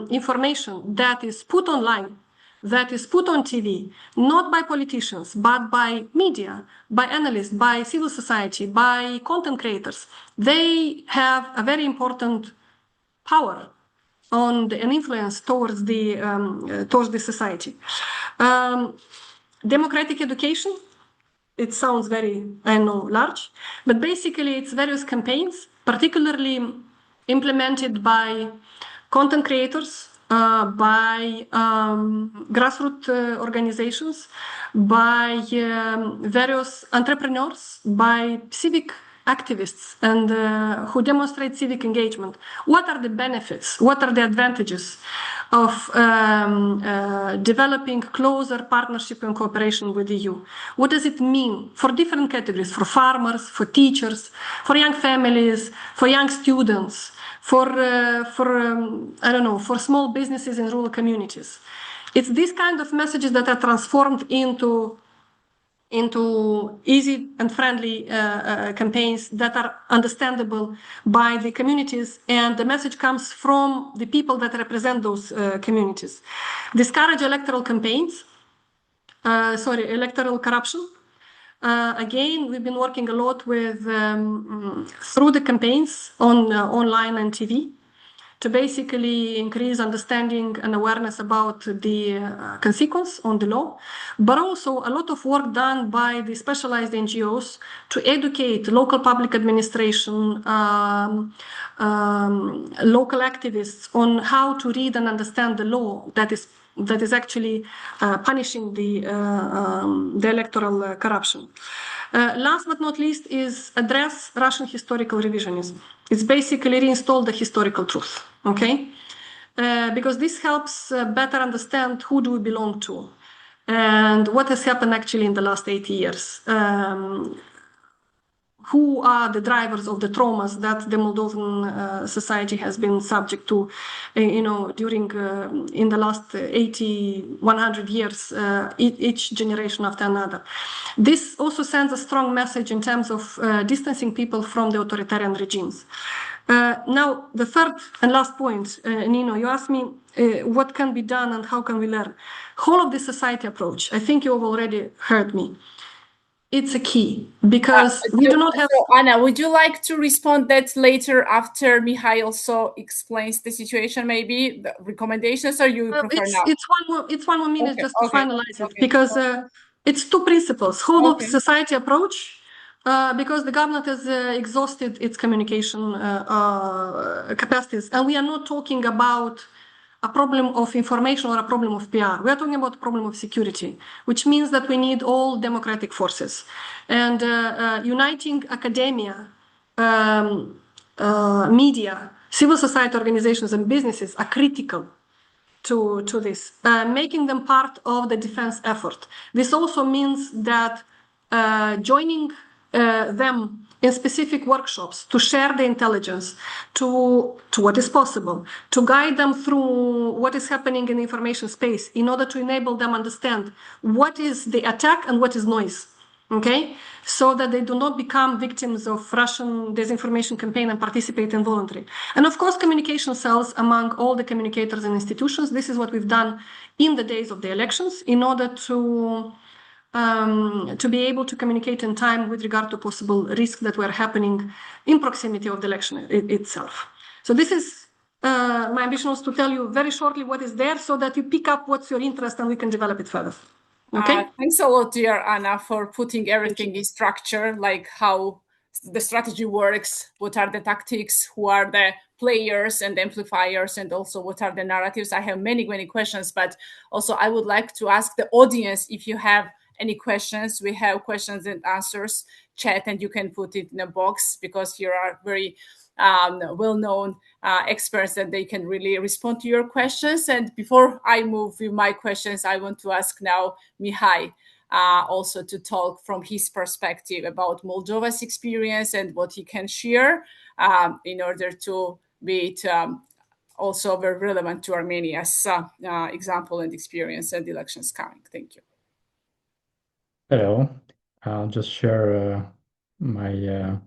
information that is put online, that is put on TV, not by politicians, but by media, by analysts, by civil society, by content creators, they have a very important power on an influence towards the society. Democratic education, it sounds very, large, but basically it's various campaigns, particularly implemented by content creators, by grassroots organizations, by various entrepreneurs, by civic activists, and who demonstrate civic engagement. What are the benefits? What are the advantages of developing closer partnership and cooperation with the EU? What does it mean for different categories, for farmers, for teachers, for young families, for young students, for I don't know, for small businesses in rural communities? It's these kind of messages that are transformed into easy and friendly campaigns that are understandable by the communities, and the message comes from the people that represent those communities. Discourage electoral campaigns, electoral corruption. Again, we've been working a lot with through the campaigns on online and TV to basically increase understanding and awareness about the consequence on the law, but also a lot of work done by the specialized NGOs to educate local public administration, local activists on how to read and understand the law that is actually punishing the electoral corruption. Last but not least is address Russian historical revisionism. It's basically reinstall the historical truth, okay? Because this helps better understand who do we belong to and what has happened actually in the last 80 years. Who are the drivers of the traumas that the Moldovan society has been subject to, during in the last 80, 100 years, each generation after another. This also sends a strong message in terms of distancing people from the authoritarian regimes. Now, the third and last point, Nino, you asked me what can be done and how can we learn. Whole of the society approach, I think you've already heard me. It's a key because we do not have. So, Anna, would you like to respond that later after Mihai also explains the situation, maybe the recommendations, or you prefer now? It's one more minute just to finalize it because it's two principles: whole of society approach, because the government has exhausted its communication capacities, and we are not talking about a problem of information or a problem of PR. We are talking about a problem of security, which means that we need all democratic forces. And uniting academia, media, civil society organizations and businesses are critical to this, making them part of the defense effort. This also means that joining them in specific workshops to share the intelligence to what is possible, to guide them through what is happening in the information space in order to enable them understand what is the attack and what is noise, okay? So that they do not become victims of Russian disinformation campaign and participate in voluntary. And of course, communication cells among all the communicators and institutions. This is what we've done in the days of the elections in order to be able to communicate in time with regard to possible risks that were happening in proximity of the election itself. So this is my ambition was to tell you very shortly what is there so that you pick up what's your interest and we can develop it further. Okay. Thanks a lot, dear Anna, for putting everything in structure, like how the strategy works, what are the tactics, who are the players and amplifiers, and also what are the narratives. I have many, many questions, but also I would like to ask the audience if you have any questions. We have questions and answers chat, and you can put it in a box because here are very well-known experts that they can really respond to your questions. And before I move with my questions, I want to ask now Mihai also to talk from his perspective about Moldova's experience and what he can share in order to be it also very relevant to Armenia's example and experience and elections coming. Thank you. Hello, I'll just share my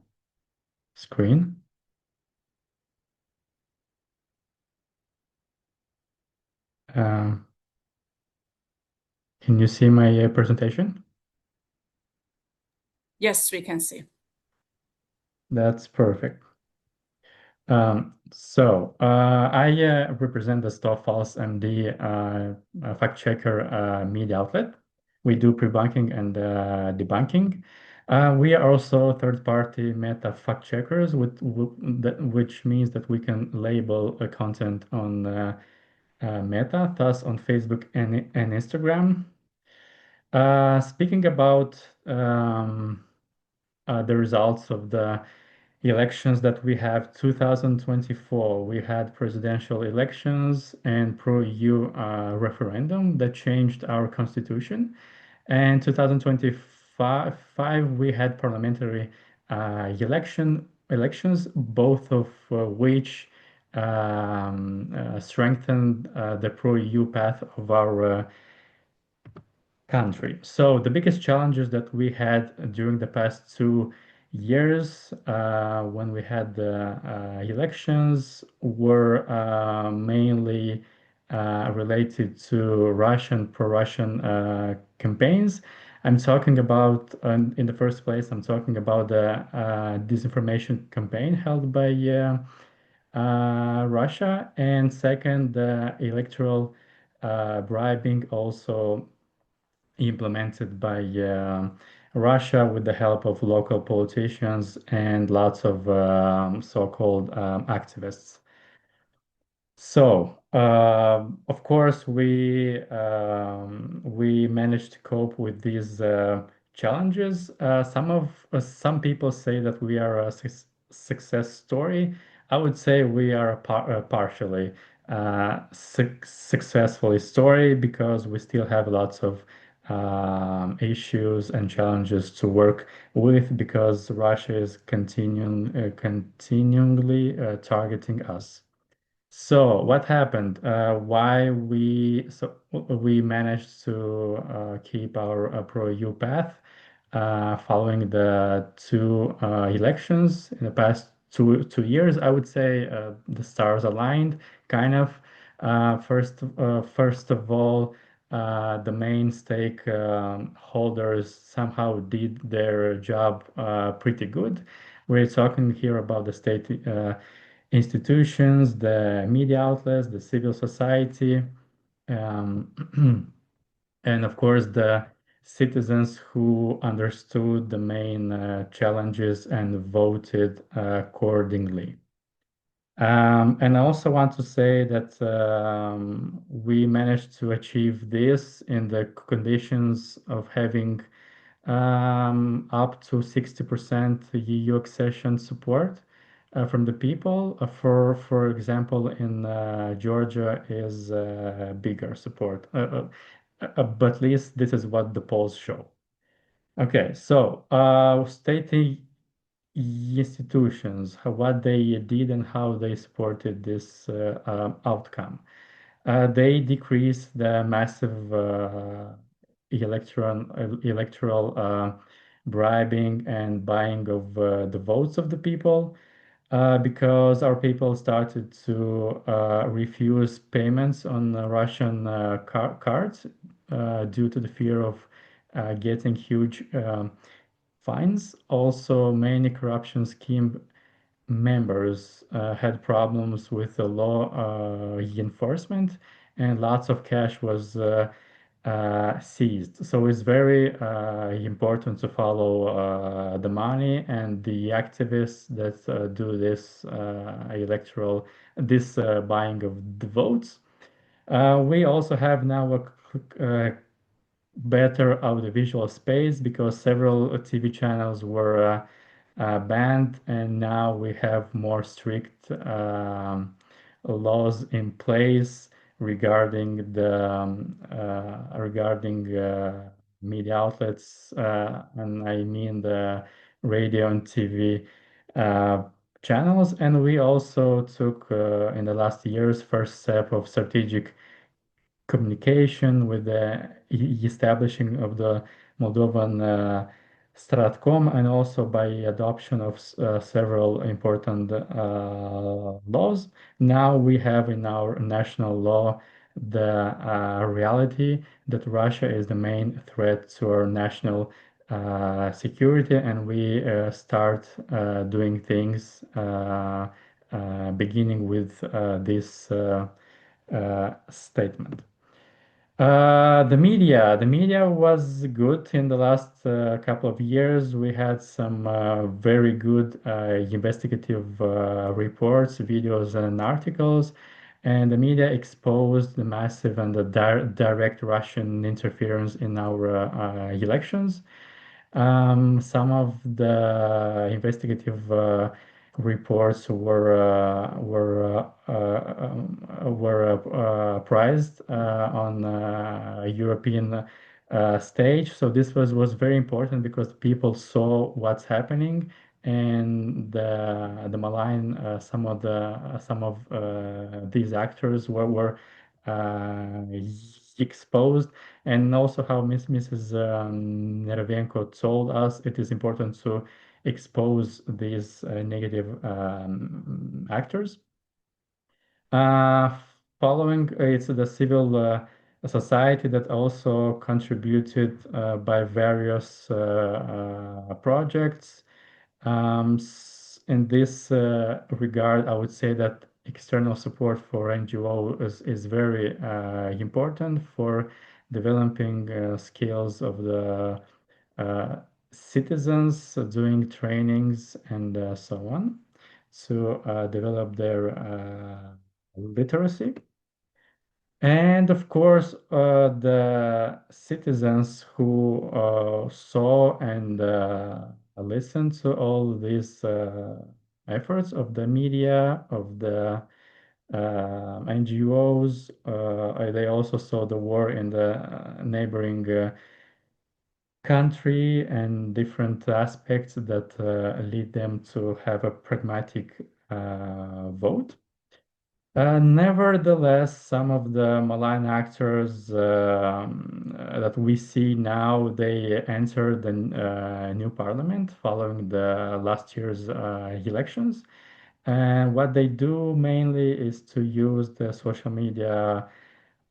screen. Can you see my presentation? Yes, we can see. That's perfect. So I represent the Stop False MD fact checker media outlet. We do pre-banking and debunking. We are also third-party meta fact checkers, which means that we can label content on Meta, thus on Facebook and Instagram. Speaking about the results of the elections that we have 2024, we had presidential elections and pro-EU referendum that changed our constitution. And 2025, we had parliamentary elections, both of which strengthened the pro-EU path of our country. So the biggest challenges that we had during the past 2 years when we had the elections were mainly related to pro-Russian campaigns. I'm talking about, in the first place, I'm talking about the disinformation campaign held by Russia, and second, the electoral bribing also implemented by Russia with the help of local politicians and lots of so-called activists. So, of course, we managed to cope with these challenges. Some people say that we are a success story. I would say we are partially successful story because we still have lots of issues and challenges to work with because Russia is continually targeting us. So what happened? Why we managed to keep our pro-EU path following the two elections in the past two years? I would say the stars aligned, kind of. First of all, the main stake holders somehow did their job pretty good. We're talking here about the state institutions, the media outlets, the civil society, and of course the citizens who understood the main challenges and voted accordingly. And I also want to say that we managed to achieve this in the conditions of having up to 60% EU accession support from the people. For example, in Georgia is bigger support, but at least this is what the polls show. Okay, so state institutions, what they did and how they supported this outcome. They decreased the massive electoral bribing and buying of the votes of the people because our people started to refuse payments on Russian cards due to the fear of getting huge fines. Also, many corruption scheme members had problems with the law enforcement, and lots of cash was seized. So it's very important to follow the money and the activists that do this buying of the votes. We also have now a better audiovisual space because several TV channels were banned, and now we have more strict laws in place regarding media outlets, and I mean the radio and TV channels. And we also took in the last years first step of strategic communication with the establishing of the Moldovan Stratcom, and also by adoption of several important laws. Now we have in our national law the reality that Russia is the main threat to our national security, and we start doing things beginning with this statement. The media was good in the last couple of years. We had some very good investigative reports, videos, and articles. and the media exposed the massive and the direct Russian interference in our elections. Some of the investigative reports were prized on European stage. So this was very important because people saw what's happening, and the malign some of these actors uh, exposed, and also how Mrs. Nerevenko told us, it is important to expose these negative actors. Uh, Following, it's the civil society that also contributed by various projects. In this regard, I would say that external support for NGO is very important for developing skills of the uh, citizens, doing trainings and so on, to develop their literacy. And of course, the citizens who saw and listened to all these efforts of the media, of the NGOs, they also saw the war in the neighboring country and different aspects that lead them to have a pragmatic vote. Nevertheless, some of the malign actors that we see now, they entered the new parliament following the last year's elections. And what they do mainly is to use the social media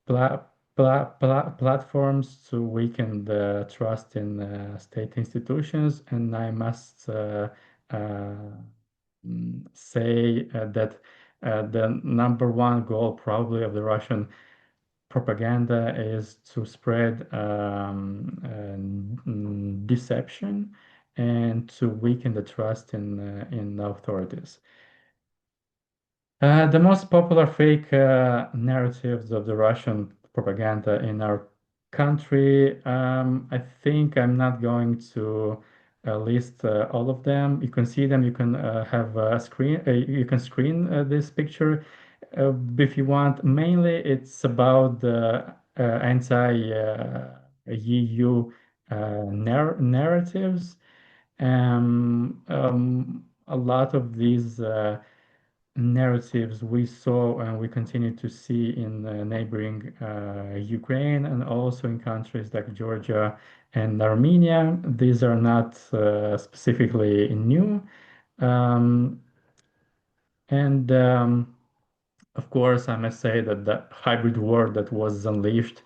pla platforms to weaken the trust in state institutions. And I must say that the number one goal probably of the Russian propaganda is to spread deception and to weaken the trust in the authorities. The most popular fake narratives of the Russian propaganda in our country, I think I'm not going to list all of them. You can see them. You can have a screen. You can screen this picture if you want. Mainly, it's about the anti-EU narratives. A lot of these narratives we saw and we continue to see in neighboring Ukraine, and also in countries like Georgia and Armenia. These are not specifically new. Um, and Of course, I must say that the hybrid war that was unleashed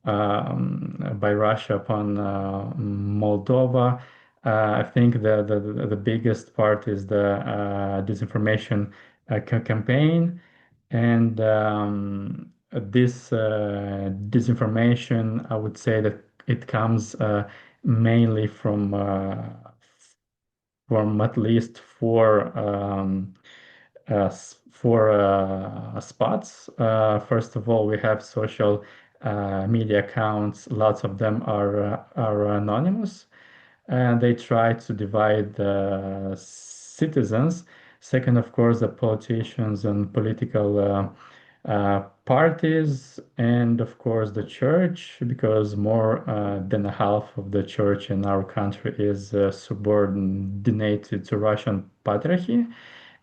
by Russia upon Moldova, I think the biggest part is the disinformation campaign. And this disinformation, I would say that it comes mainly from at least four spots. First of all, we have social media accounts. Lots of them are anonymous, and they try to divide the citizens. Second, of course, the politicians and political parties, and of course the church, because more than half of the church in our country is subordinated to Russian patriarchy.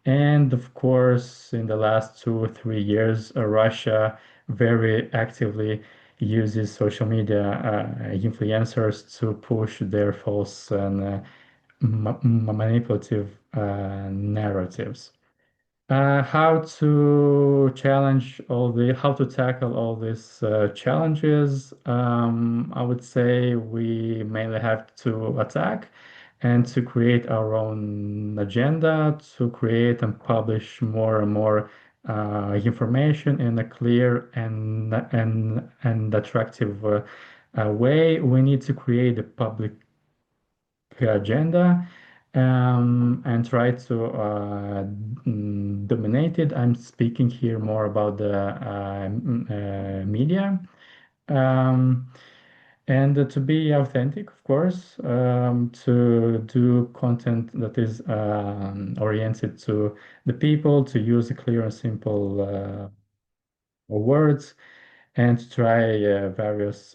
And of course, in the last 2 or 3 years, Russia very actively uses social media influencers to push their false and manipulative narratives. How to tackle all these challenges? I would say we mainly have to attack and to create our own agenda, to create and publish more and more information in a clear and attractive way. We need to create a public agenda, and try to dominate it. I'm speaking here more about the media. And to be authentic, of course, to do content that is oriented to the people, to use clear and simple words, and to try various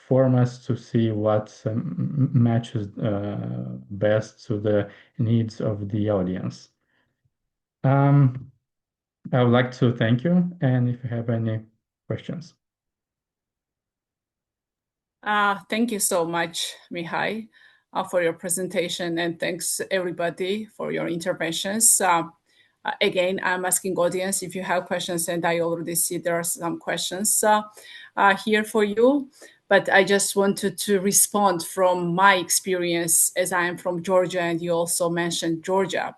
formats to see what matches best to the needs of the audience. I would like to thank you, and if you have any questions. Thank you so much, Mihai, for your presentation, and thanks everybody for your interventions. Again, I'm asking audience if you have questions, and I already see there are some questions here for you. But I just wanted to respond from my experience, as I am from Georgia, and you also mentioned Georgia.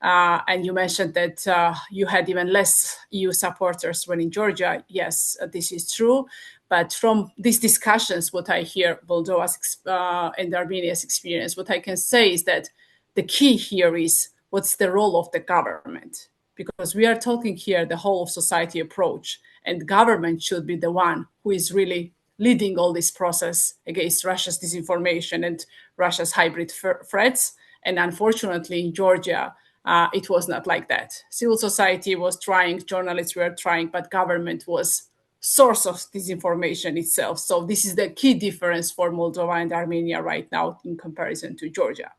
And you mentioned that you had even less EU supporters when in Georgia. Yes, this is true. But from these discussions, what I hear, Moldova's and Armenia's experience, what I can say is that the key here is what's the role of the government? Because we are talking here the whole of society approach, and government should be the one who is really leading all this process against Russia's disinformation and Russia's hybrid threats. And unfortunately, in Georgia, it was not like that. Civil society was trying, journalists were trying, but government was source of disinformation itself. So this is the key difference for Moldova and Armenia right now in comparison to Georgia.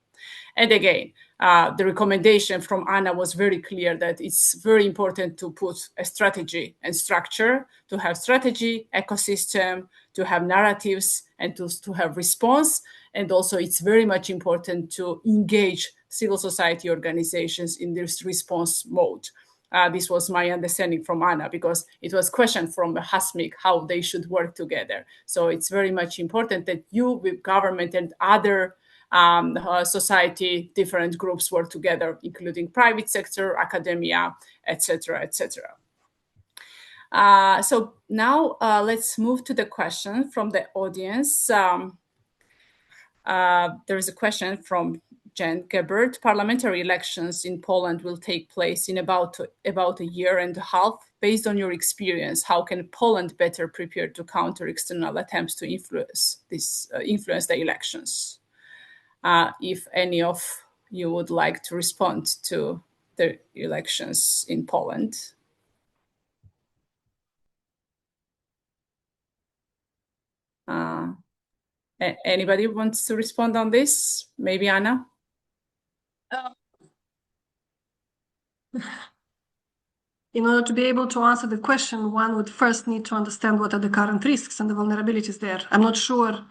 And again, the recommendation from Anna was very clear that it's very important to put a strategy and structure, to have strategy, ecosystem, to have narratives, and to have response. And also it's very much important to engage civil society organizations in this response mode. This was my understanding from Anna, because it was questioned from the HASMIC how they should work together. So it's very much important that you, with government and other society, different groups work together, including private sector, academia, etc., etc. So now let's move to the question from the audience. There is a question from Jen Gebert. Parliamentary elections in Poland will take place in about a year and a half. Based on your experience, how can Poland better prepare to counter external attempts to influence the elections? If any of you would like to respond to the elections in Poland. Anybody wants to respond on this? Maybe Anna? In order to be able to answer the question, one would first need to understand what are the current risks and the vulnerabilities there. I'm not sure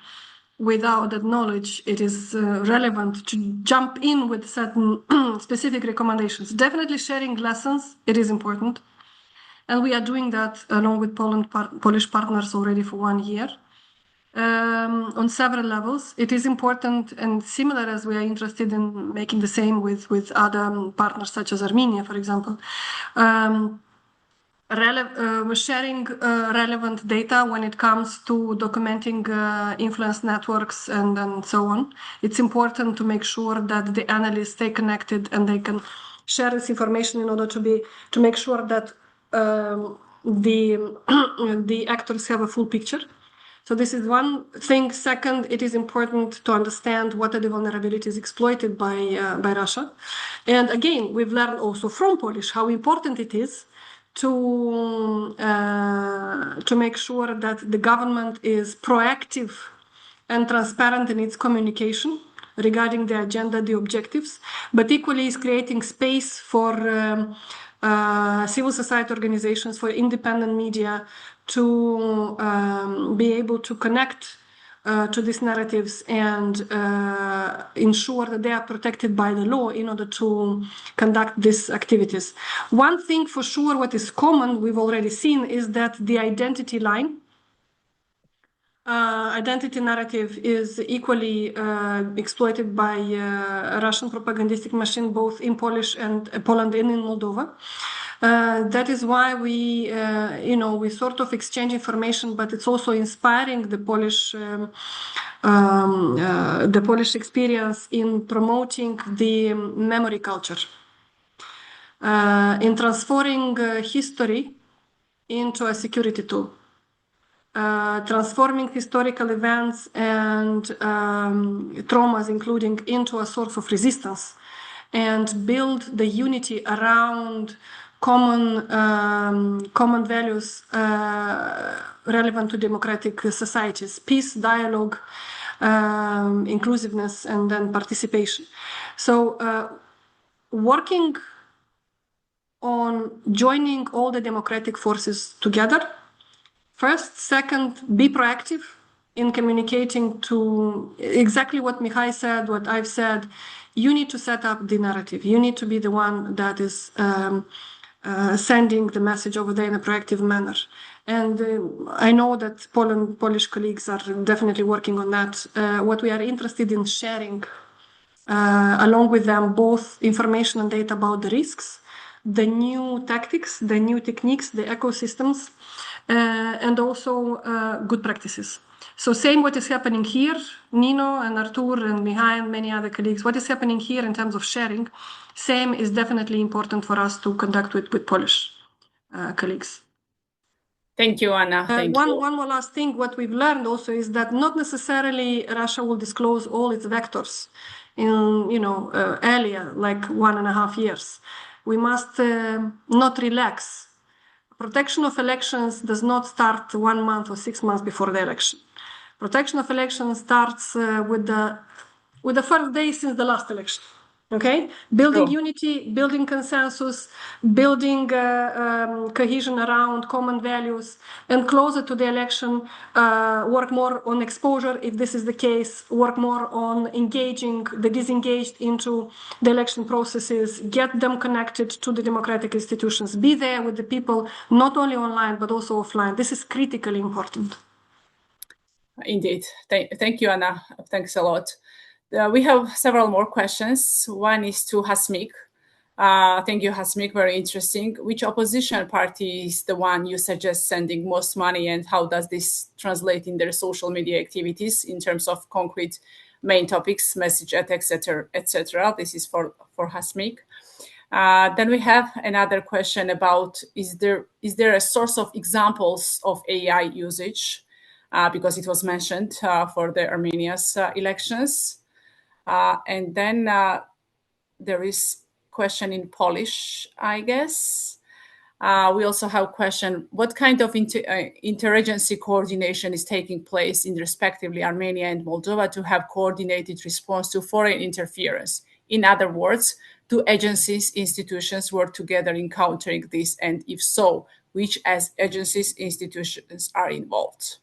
without that knowledge it is relevant to jump in with certain specific recommendations. Definitely sharing lessons, it is important. And we are doing that along with Polish partners already for 1 year. On several levels, it is important, and similar as we are interested in making the same with other partners such as Armenia, for example. Sharing relevant data when it comes to documenting influence networks and so on. It's important to make sure that the analysts stay connected and they can share this information in order to make sure that the actors have a full picture. So this is one thing. Second, it is important to understand what are the vulnerabilities exploited by Russia. And again, we've learned also from Polish how important it is to make sure that the government is proactive and transparent in its communication regarding the agenda, the objectives, but equally is creating space for civil society organizations, for independent media to be able to connect to these narratives and ensure that they are protected by the law in order to conduct these activities. One thing for sure, what is common, we've already seen, is that the identity line, identity narrative is equally exploited by Russian propagandistic machine, both in Poland and in Moldova. That is why we sort of exchange information, but it's also inspiring the Polish experience in promoting the memory culture, in transforming history into a security tool. Transforming historical events and traumas, including, into a source of resistance, and build the unity around common values relevant to democratic societies: peace, dialogue, inclusiveness, and then participation. So working on joining all the democratic forces together. First, second, be proactive in communicating to exactly what Mihai said, what I've said. You need to set up the narrative. You need to be the one that is sending the message over there in a proactive manner. And I know that Polish colleagues are definitely working on that. What we are interested in sharing along with them, both information and data about the risks, the new tactics, the new techniques, the ecosystems, and also good practices. So same what is happening here, Nino and Artur and Mihai and many other colleagues, what is happening here in terms of sharing, same is definitely important for us to conduct with Polish colleagues. Thank you, Anna. Thank you. One more last thing, what we've learned also is that not necessarily Russia will disclose all its vectors in earlier, like 1.5 years. We must not relax. Protection of elections does not start 1 month or 6 months before the election. Protection of elections starts with the first day since the last election. Okay, building unity, building consensus, building cohesion around common values, and closer to the election, work more on exposure if this is the case, work more on engaging the disengaged into the election processes, get them connected to the democratic institutions, be there with the people, not only online, but also offline. This is critically important. Indeed. Thank you, Anna. Thanks a lot. We have several more questions. One is to Hasmik. Thank you, Hasmik. Very interesting. Which opposition party is the one you suggest sending most money, and how does this translate in their social media activities in terms of concrete main topics, message attacks, etc.? This is for Hasmik. Then we have another question about is there a source of examples of AI usage? Because it was mentioned for the Armenia's elections. And then there is question in Polish, I guess. We also have a question, what kind of interagency coordination is taking place in respectively Armenia and Moldova to have coordinated response to foreign interference? In other words, do agencies, institutions work together in countering this? And if so, which agencies, institutions are involved?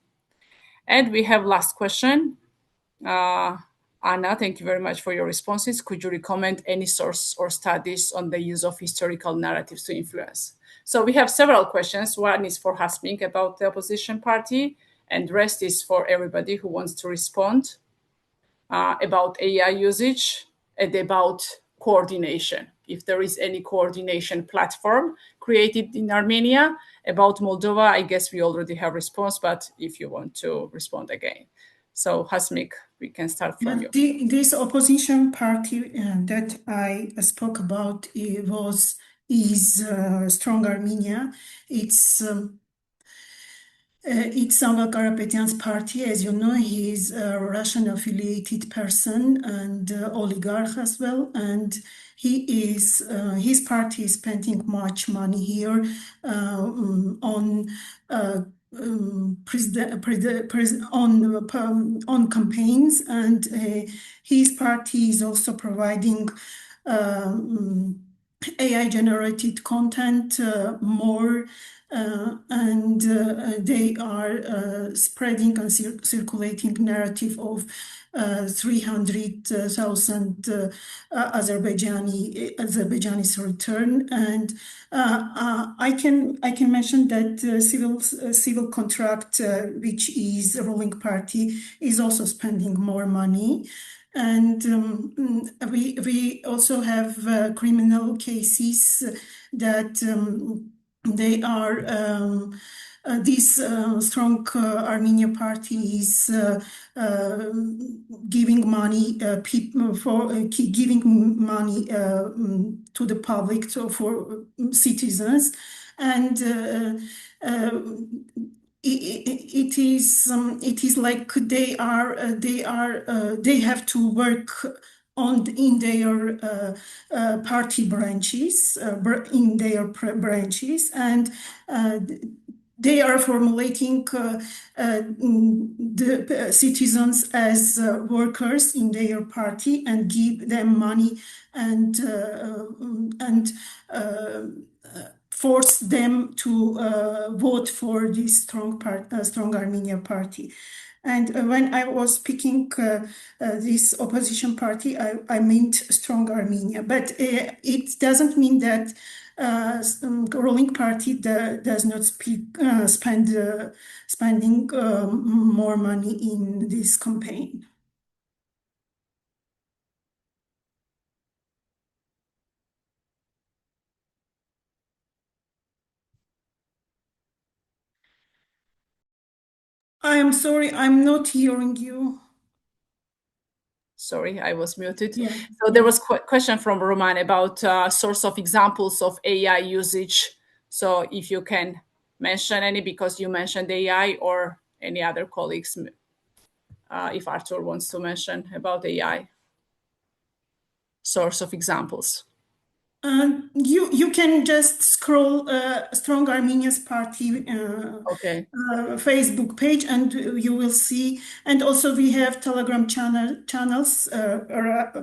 And we have last question. Anna, thank you very much for your responses. Could you recommend any source or studies on the use of historical narratives to influence? So we have several questions. One is for Hasmik about the opposition party, and the rest is for everybody who wants to respond about AI usage and about coordination. If there is any coordination platform created in Armenia. About Moldova, I guess we already have response, but if you want to respond again. So Hasmik, we can start from you. This opposition party that I spoke about is Strong Armenia. It's Samvel Karapetyan's party. As you know, he's a Russian-affiliated person and oligarch as well. And his party is spending much money here on campaigns, and his party is also providing AI-generated content more. And they are spreading and circulating narrative of 300,000 Azerbaijanis return. And I can mention that civil contract, which is a ruling party, is also spending more money. And we also have criminal cases that they are this strong Armenia party is giving money giving money to the public for citizens, and it is like they have to work in their party branches, and they are formulating the citizens as workers in their party and give them money and force them to vote for this strong Armenia party. And when I was picking this opposition party, I meant strong Armenia. But it doesn't mean that ruling party does not spending more money in this campaign. I am sorry, I'm not hearing you. Sorry, I was muted. Yeah. So there was a question from Roman about source of examples of AI usage. So if you can mention any, because you mentioned AI, or any other colleagues, if Arthur wants to mention about AI source of examples. You can just scroll Strong Armenia's party Okay. Facebook page, and you will see. And also we have Telegram channels,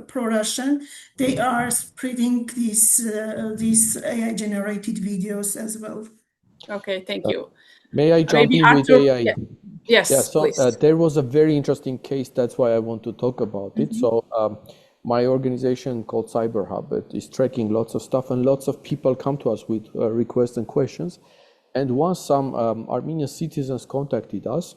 pro-Russian. They are spreading these AI generated videos as well. Okay, thank you. May I jump Maybe in with Arthur, AI? Yes, Yeah, so please. there was a very interesting case. That's why I want to talk about it. So my organization called Cyber Hub, it is tracking lots of stuff, and lots of people come to us with requests and questions. And once some Armenian citizens contacted us,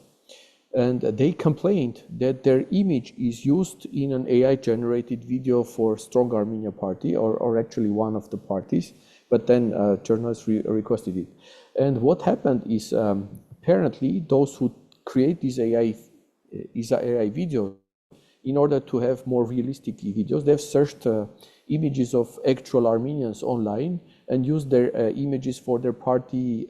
and they complained that their image is used in an AI-generated video for Strong Armenia Party, or actually one of the parties, but then journalists requested it. And what happened is apparently those who create these AI videos, in order to have more realistic videos, they've searched images of actual Armenians online and used their images for their party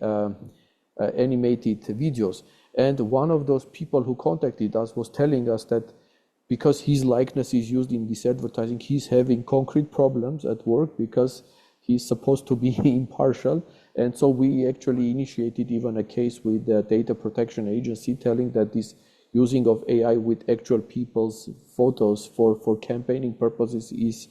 animated videos. And one of those people who contacted us was telling us that because his likeness is used in this advertising, he's having concrete problems at work because he's supposed to be impartial. And so we actually initiated even a case with the Data Protection Agency, telling that this using of AI with actual people's photos for campaigning purposes is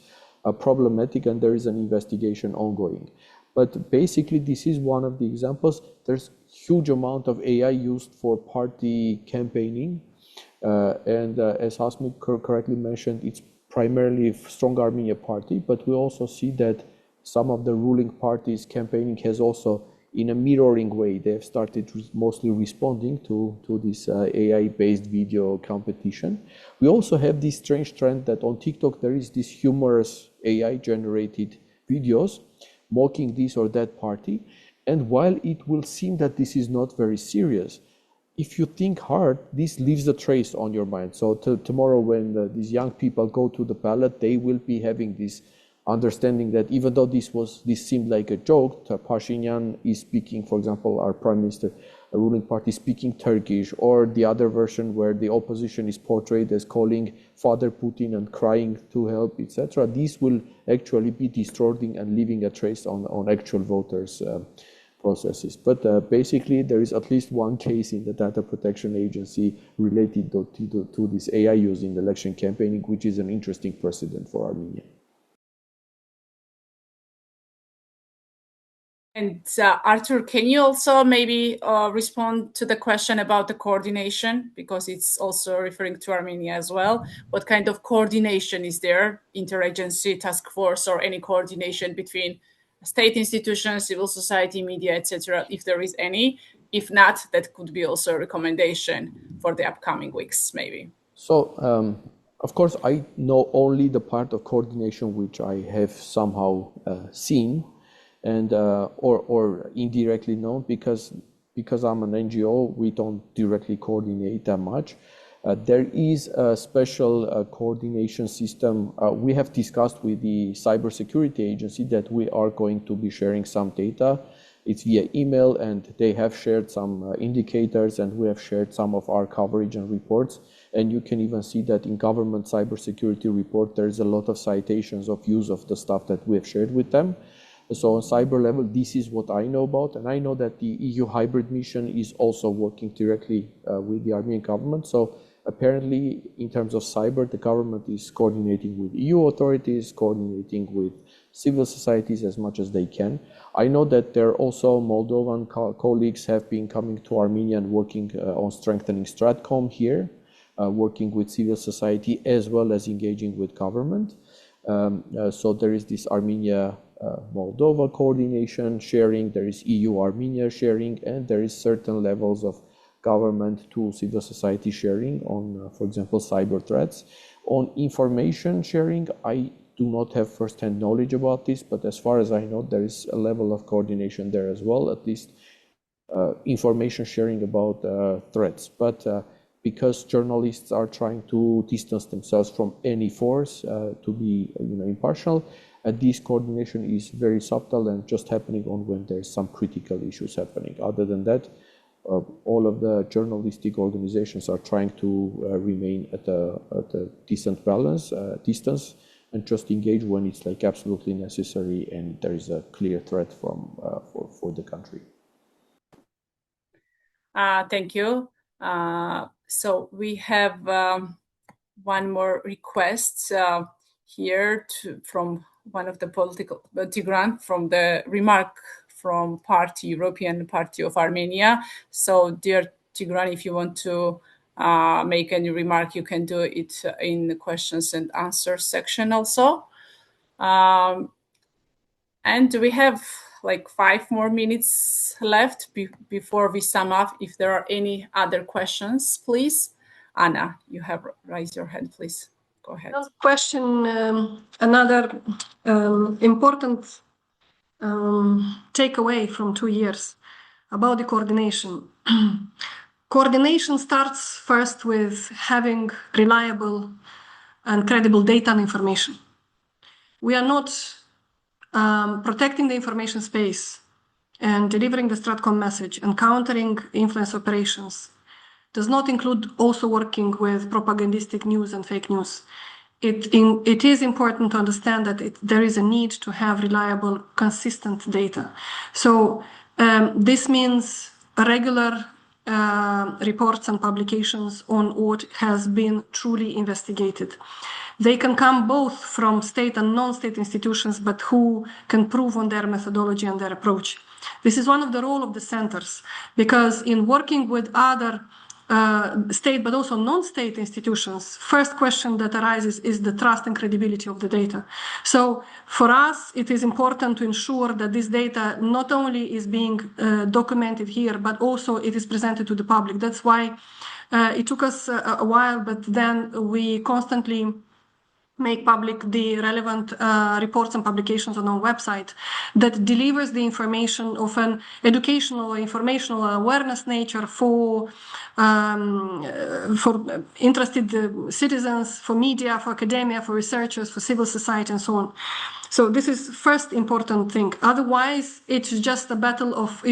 problematic, and there is an investigation ongoing. But basically, this is one of the examples. There's huge amount of AI used for party campaigning. And as Hasmi correctly mentioned, it's primarily Strong Armenia Party, but we also see that some of the ruling parties campaigning has also, in a mirroring way, they've started mostly responding to this AI-based video competition. We also have this strange trend that on TikTok there is this humorous AI-generated videos mocking this or that party. And while it will seem that this is not very serious, if you think hard, this leaves a trace on your mind. So tomorrow when these young people go to the ballot, they will be having this understanding that even though this seemed like a joke, Pashinyan is speaking, for example, our prime minister, a ruling party speaking Turkish, or the other version where the opposition is portrayed as calling Father Putin and crying to help, etc. These will actually be distorting and leaving a trace on actual voters' processes. But basically, there is at least one case in the Data Protection Agency related to this AI use in election campaigning, which is an interesting precedent for Armenia. And Arthur, can you also maybe respond to the question about the coordination, because it's also referring to Armenia as well? What kind of coordination is there, interagency, task force, or any coordination between state institutions, civil society, media, etc., if there is any? If not, that could be also a recommendation for the upcoming weeks, maybe. So Of course, I know only the part of coordination which I have somehow seen, and or indirectly known, because I'm an NGO, we don't directly coordinate that much. There is a special coordination system. We have discussed with the cybersecurity agency that we are going to be sharing some data. It's via email, and they have shared some indicators, and we have shared some of our coverage and reports. And you can even see that in government cybersecurity report, there's a lot of citations of use of the stuff that we have shared with them. So on cyber level, this is what I know about. And I know that the EU hybrid mission is also working directly with the Armenian government. So apparently, in terms of cyber, the government is coordinating with EU authorities, coordinating with civil societies as much as they can. I know that there are also Moldovan colleagues have been coming to Armenia and working on strengthening Stratcom here, working with civil society as well as engaging with government. So there is this Armenia Moldova coordination sharing, there is EU Armenia sharing, and there is certain levels of government to civil society sharing on, for example, cyber threats. On information sharing, I do not have first-hand knowledge about this, but as far as I know, there is a level of coordination there as well, at least information sharing about threats. But because journalists are trying to distance themselves from any force to be impartial, this coordination is very subtle and just happening on when there's some critical issues happening. Other than that, all of the journalistic organizations are trying to remain at a decent balance, distance, and just engage when it's like absolutely necessary and there is a clear threat from for the country. Thank you. So we have one more request here from one of the political Tigran, from the remark from European Party of Armenia. So dear Tigran, if you want to make any remark, you can do it in the questions and answers section also. And we have like 5 more minutes left before we sum up. If there are any other questions, please. Anna, you have raised your hand, please. Go ahead. Question, another important takeaway from 2 years about the coordination. Coordination starts first with having reliable and credible data and information. We are not protecting the information space and delivering the Stratcom message and countering influence operations does not include also working with propagandistic news and fake news. It is important to understand that there is a need to have reliable, consistent data. So this means regular reports and publications on what has been truly investigated. They can come both from state and non-state institutions, but who can prove on their methodology and their approach. This is one of the role of the centers, because in working with other state but also non-state institutions, first question that arises is the trust and credibility of the data. So for us, it is important to ensure that this data not only is being documented here, but also it is presented to the public. That's why it took us a while, but then we constantly make public the relevant reports and publications on our website that delivers the information of an educational, informational, awareness nature for interested citizens, for media, for academia, for researchers, for civil society, and so on. So this is first important thing. Otherwise, it's just a battle of,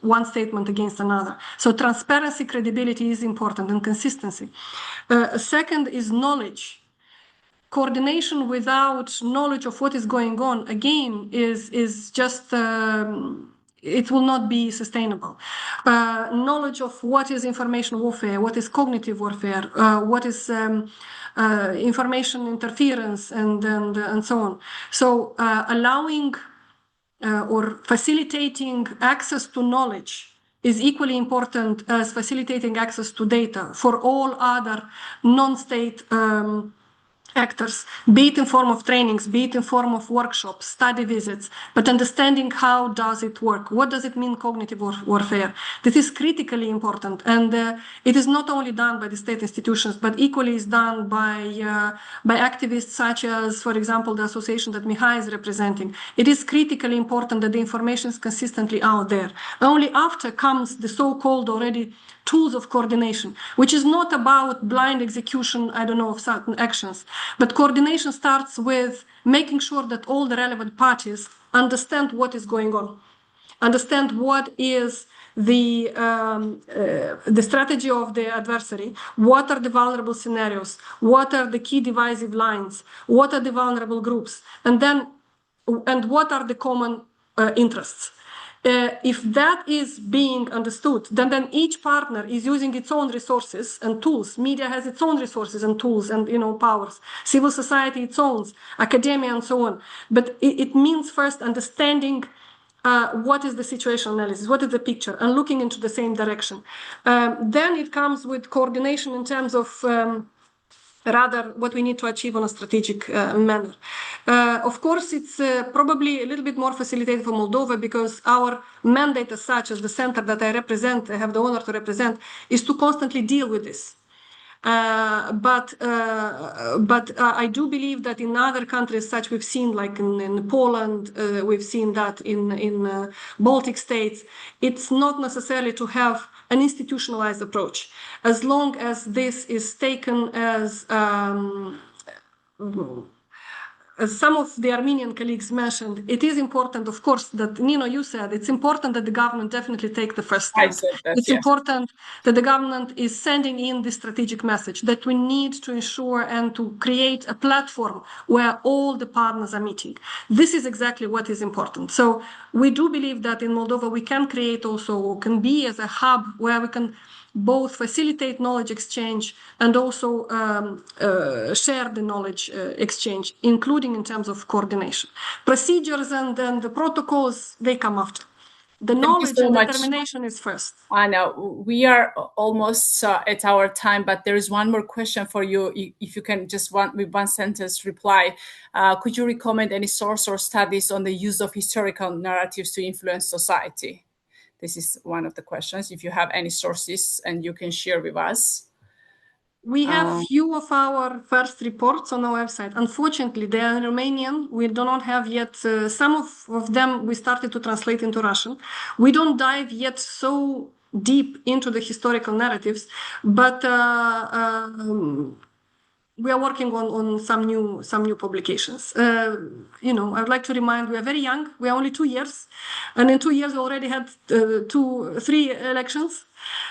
one statement against another. So transparency, credibility is important, and consistency. Second is knowledge. Coordination without knowledge of what is going on, again, is just it will not be sustainable. Knowledge of what is information warfare, what is cognitive warfare, what is information interference, and so on. So allowing or facilitating access to knowledge is equally important as facilitating access to data for all other non-state actors, be it in form of trainings, be it in form of workshops, study visits, but understanding how does it work, what does it mean cognitive warfare. This is critically important, and it is not only done by the state institutions, but equally is done by activists such as, for example, the association that Mihai is representing. It is critically important that the information is consistently out there. Only after comes the so-called already tools of coordination, which is not about blind execution, I don't know, of certain actions, but coordination starts with making sure that all the relevant parties understand what is going on, understand what is the strategy of the adversary, what are the vulnerable scenarios, what are the key divisive lines, what are the vulnerable groups, and what are the common interests. If that is being understood, then each partner is using its own resources and tools. Media has its own resources and tools and powers. Civil society its own, academia and so on. But it means first understanding what is the situation analysis, what is the picture, and looking into the same direction. Then it comes with coordination in terms of rather what we need to achieve on a strategic manner. Of course, it's probably a little bit more facilitated for Moldova because our mandate as such, as the center that I represent, I have the honor to represent, is to constantly deal with this. But I do believe that in other countries, such we've seen, like in Poland, we've seen that in Baltic states, it's not necessarily to have an institutionalized approach, as long as this is taken as some of the Armenian colleagues mentioned, it is important, of course, that, Nino, you said, it's important that the government definitely take the first step. I said that, it's yes. important that the government is sending in the strategic message that we need to ensure and to create a platform where all the partners are meeting. This is exactly what is important. So we do believe that in Moldova, we can create also, can be as a hub where we can both facilitate knowledge exchange and also share the knowledge exchange, including in terms of coordination. Procedures and then the protocols, they come after. The knowledge and determination is first. Anna, we are almost at our time, but there is one more question for you. If you can just with one sentence reply, could you recommend any source or studies on the use of historical narratives to influence society? This is one of the questions. If you have any sources and you can share with us. We have few of our first reports on our website. Unfortunately, they are in Romanian. We do not have yet, some of them we started to translate into Russian. We don't dive yet so deep into the historical narratives, but we are working on some new publications. I would like to remind, we are very young. We are only 2 years, and in 2 years we already had 3 elections.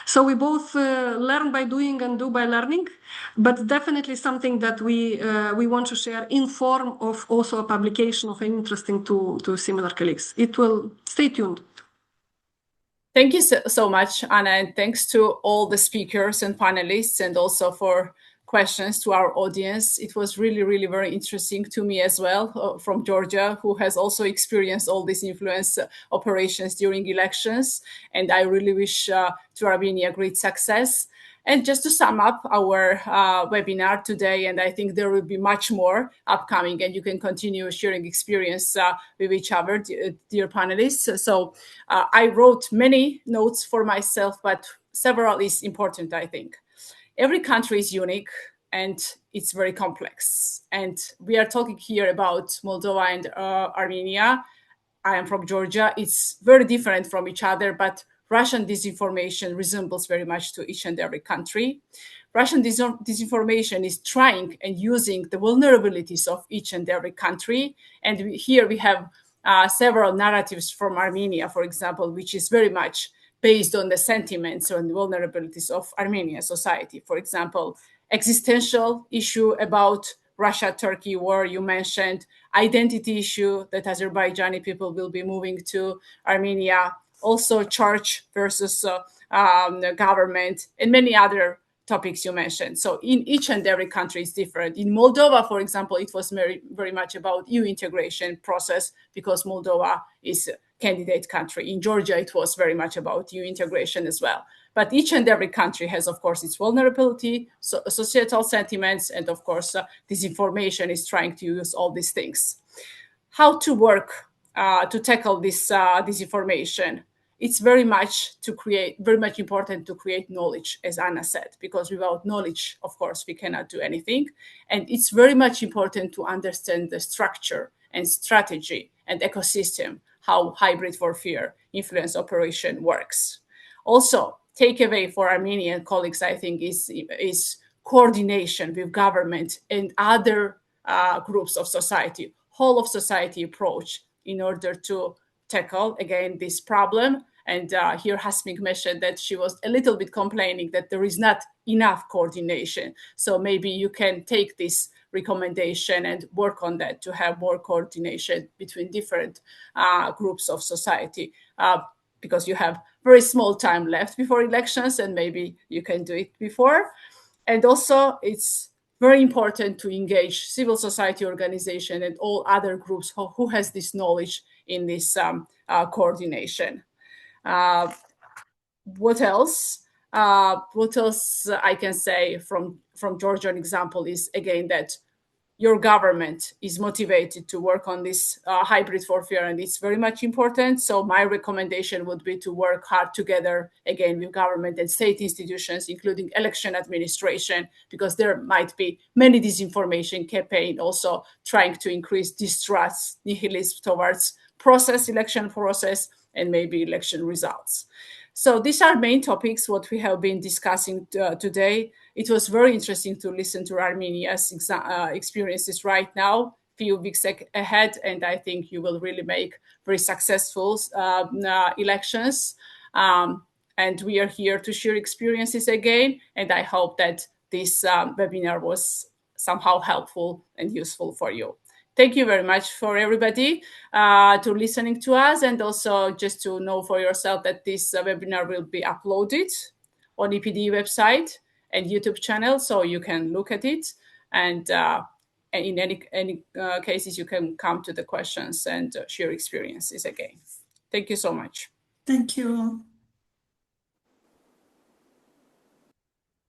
So we both learn by doing and do by learning, but definitely something that we want to share in form of also a publication of interesting to similar colleagues. It will stay tuned. Thank you so much, Anna, and thanks to all the speakers and panelists, and also for questions to our audience. It was really, really very interesting to me as well, from Georgia, who has also experienced all these influence operations during elections. And I really wish to Armenia great success. And just to sum up our webinar today, and I think there will be much more upcoming, and you can continue sharing experience with each other, dear panelists. So I wrote many notes for myself, but several is important, I think. Every country is unique and it's very complex. And we are talking here about Moldova and Armenia. I am from Georgia. It's very different from each other, but Russian disinformation resembles very much to each and every country. Russian disinformation is trying and using the vulnerabilities of each and every country. And here we have several narratives from Armenia, for example, which is very much based on the sentiments and vulnerabilities of Armenian society. For example, existential issue about Russia-Turkey war, you mentioned, identity issue that Azerbaijani people will be moving to Armenia, also church versus government, and many other topics you mentioned. So in each and every country is different. In Moldova, for example, it was very, very much about EU integration process because Moldova is a candidate country. In Georgia, it was very much about EU integration as well. But each and every country has, of course, its vulnerability, societal sentiments, and of course, disinformation is trying to use all these things. How to work to tackle this disinformation? It's very much important to create knowledge, as Anna said, because without knowledge, of course, we cannot do anything. And it's very much important to understand the structure and strategy and ecosystem, how hybrid warfare influence operation works. Also, takeaway for Armenian colleagues, I think, is coordination with government and other groups of society, whole of society approach in order to tackle, again, this problem. And here Hasmik mentioned that she was a little bit complaining that there is not enough coordination. So maybe you can take this recommendation and work on that to have more coordination between different groups of society, because you have very small time left before elections and maybe you can do it before. And also it's very important to engage civil society organization and all other groups who has this knowledge in this coordination. What else? What else I can say from Georgian example is, again, that your government is motivated to work on this hybrid warfare, and it's very much important. So my recommendation would be to work hard together, again, with government and state institutions, including election administration, because there might be many disinformation campaign also trying to increase distrust, nihilism towards election process, and maybe election results. So these are main topics what we have been discussing today. It was very interesting to listen to Armenia's experiences right now, few weeks ahead, and I think you will really make very successful elections. And we are here to share experiences again, and I hope that this webinar was somehow helpful and useful for you. Thank you very much for everybody to listening to us, and also just to know for yourself that this webinar will be uploaded on EPDE website and YouTube channel, so you can look at it. And in any cases, you can come to the questions and share experiences again. Thank you so much. Thank you.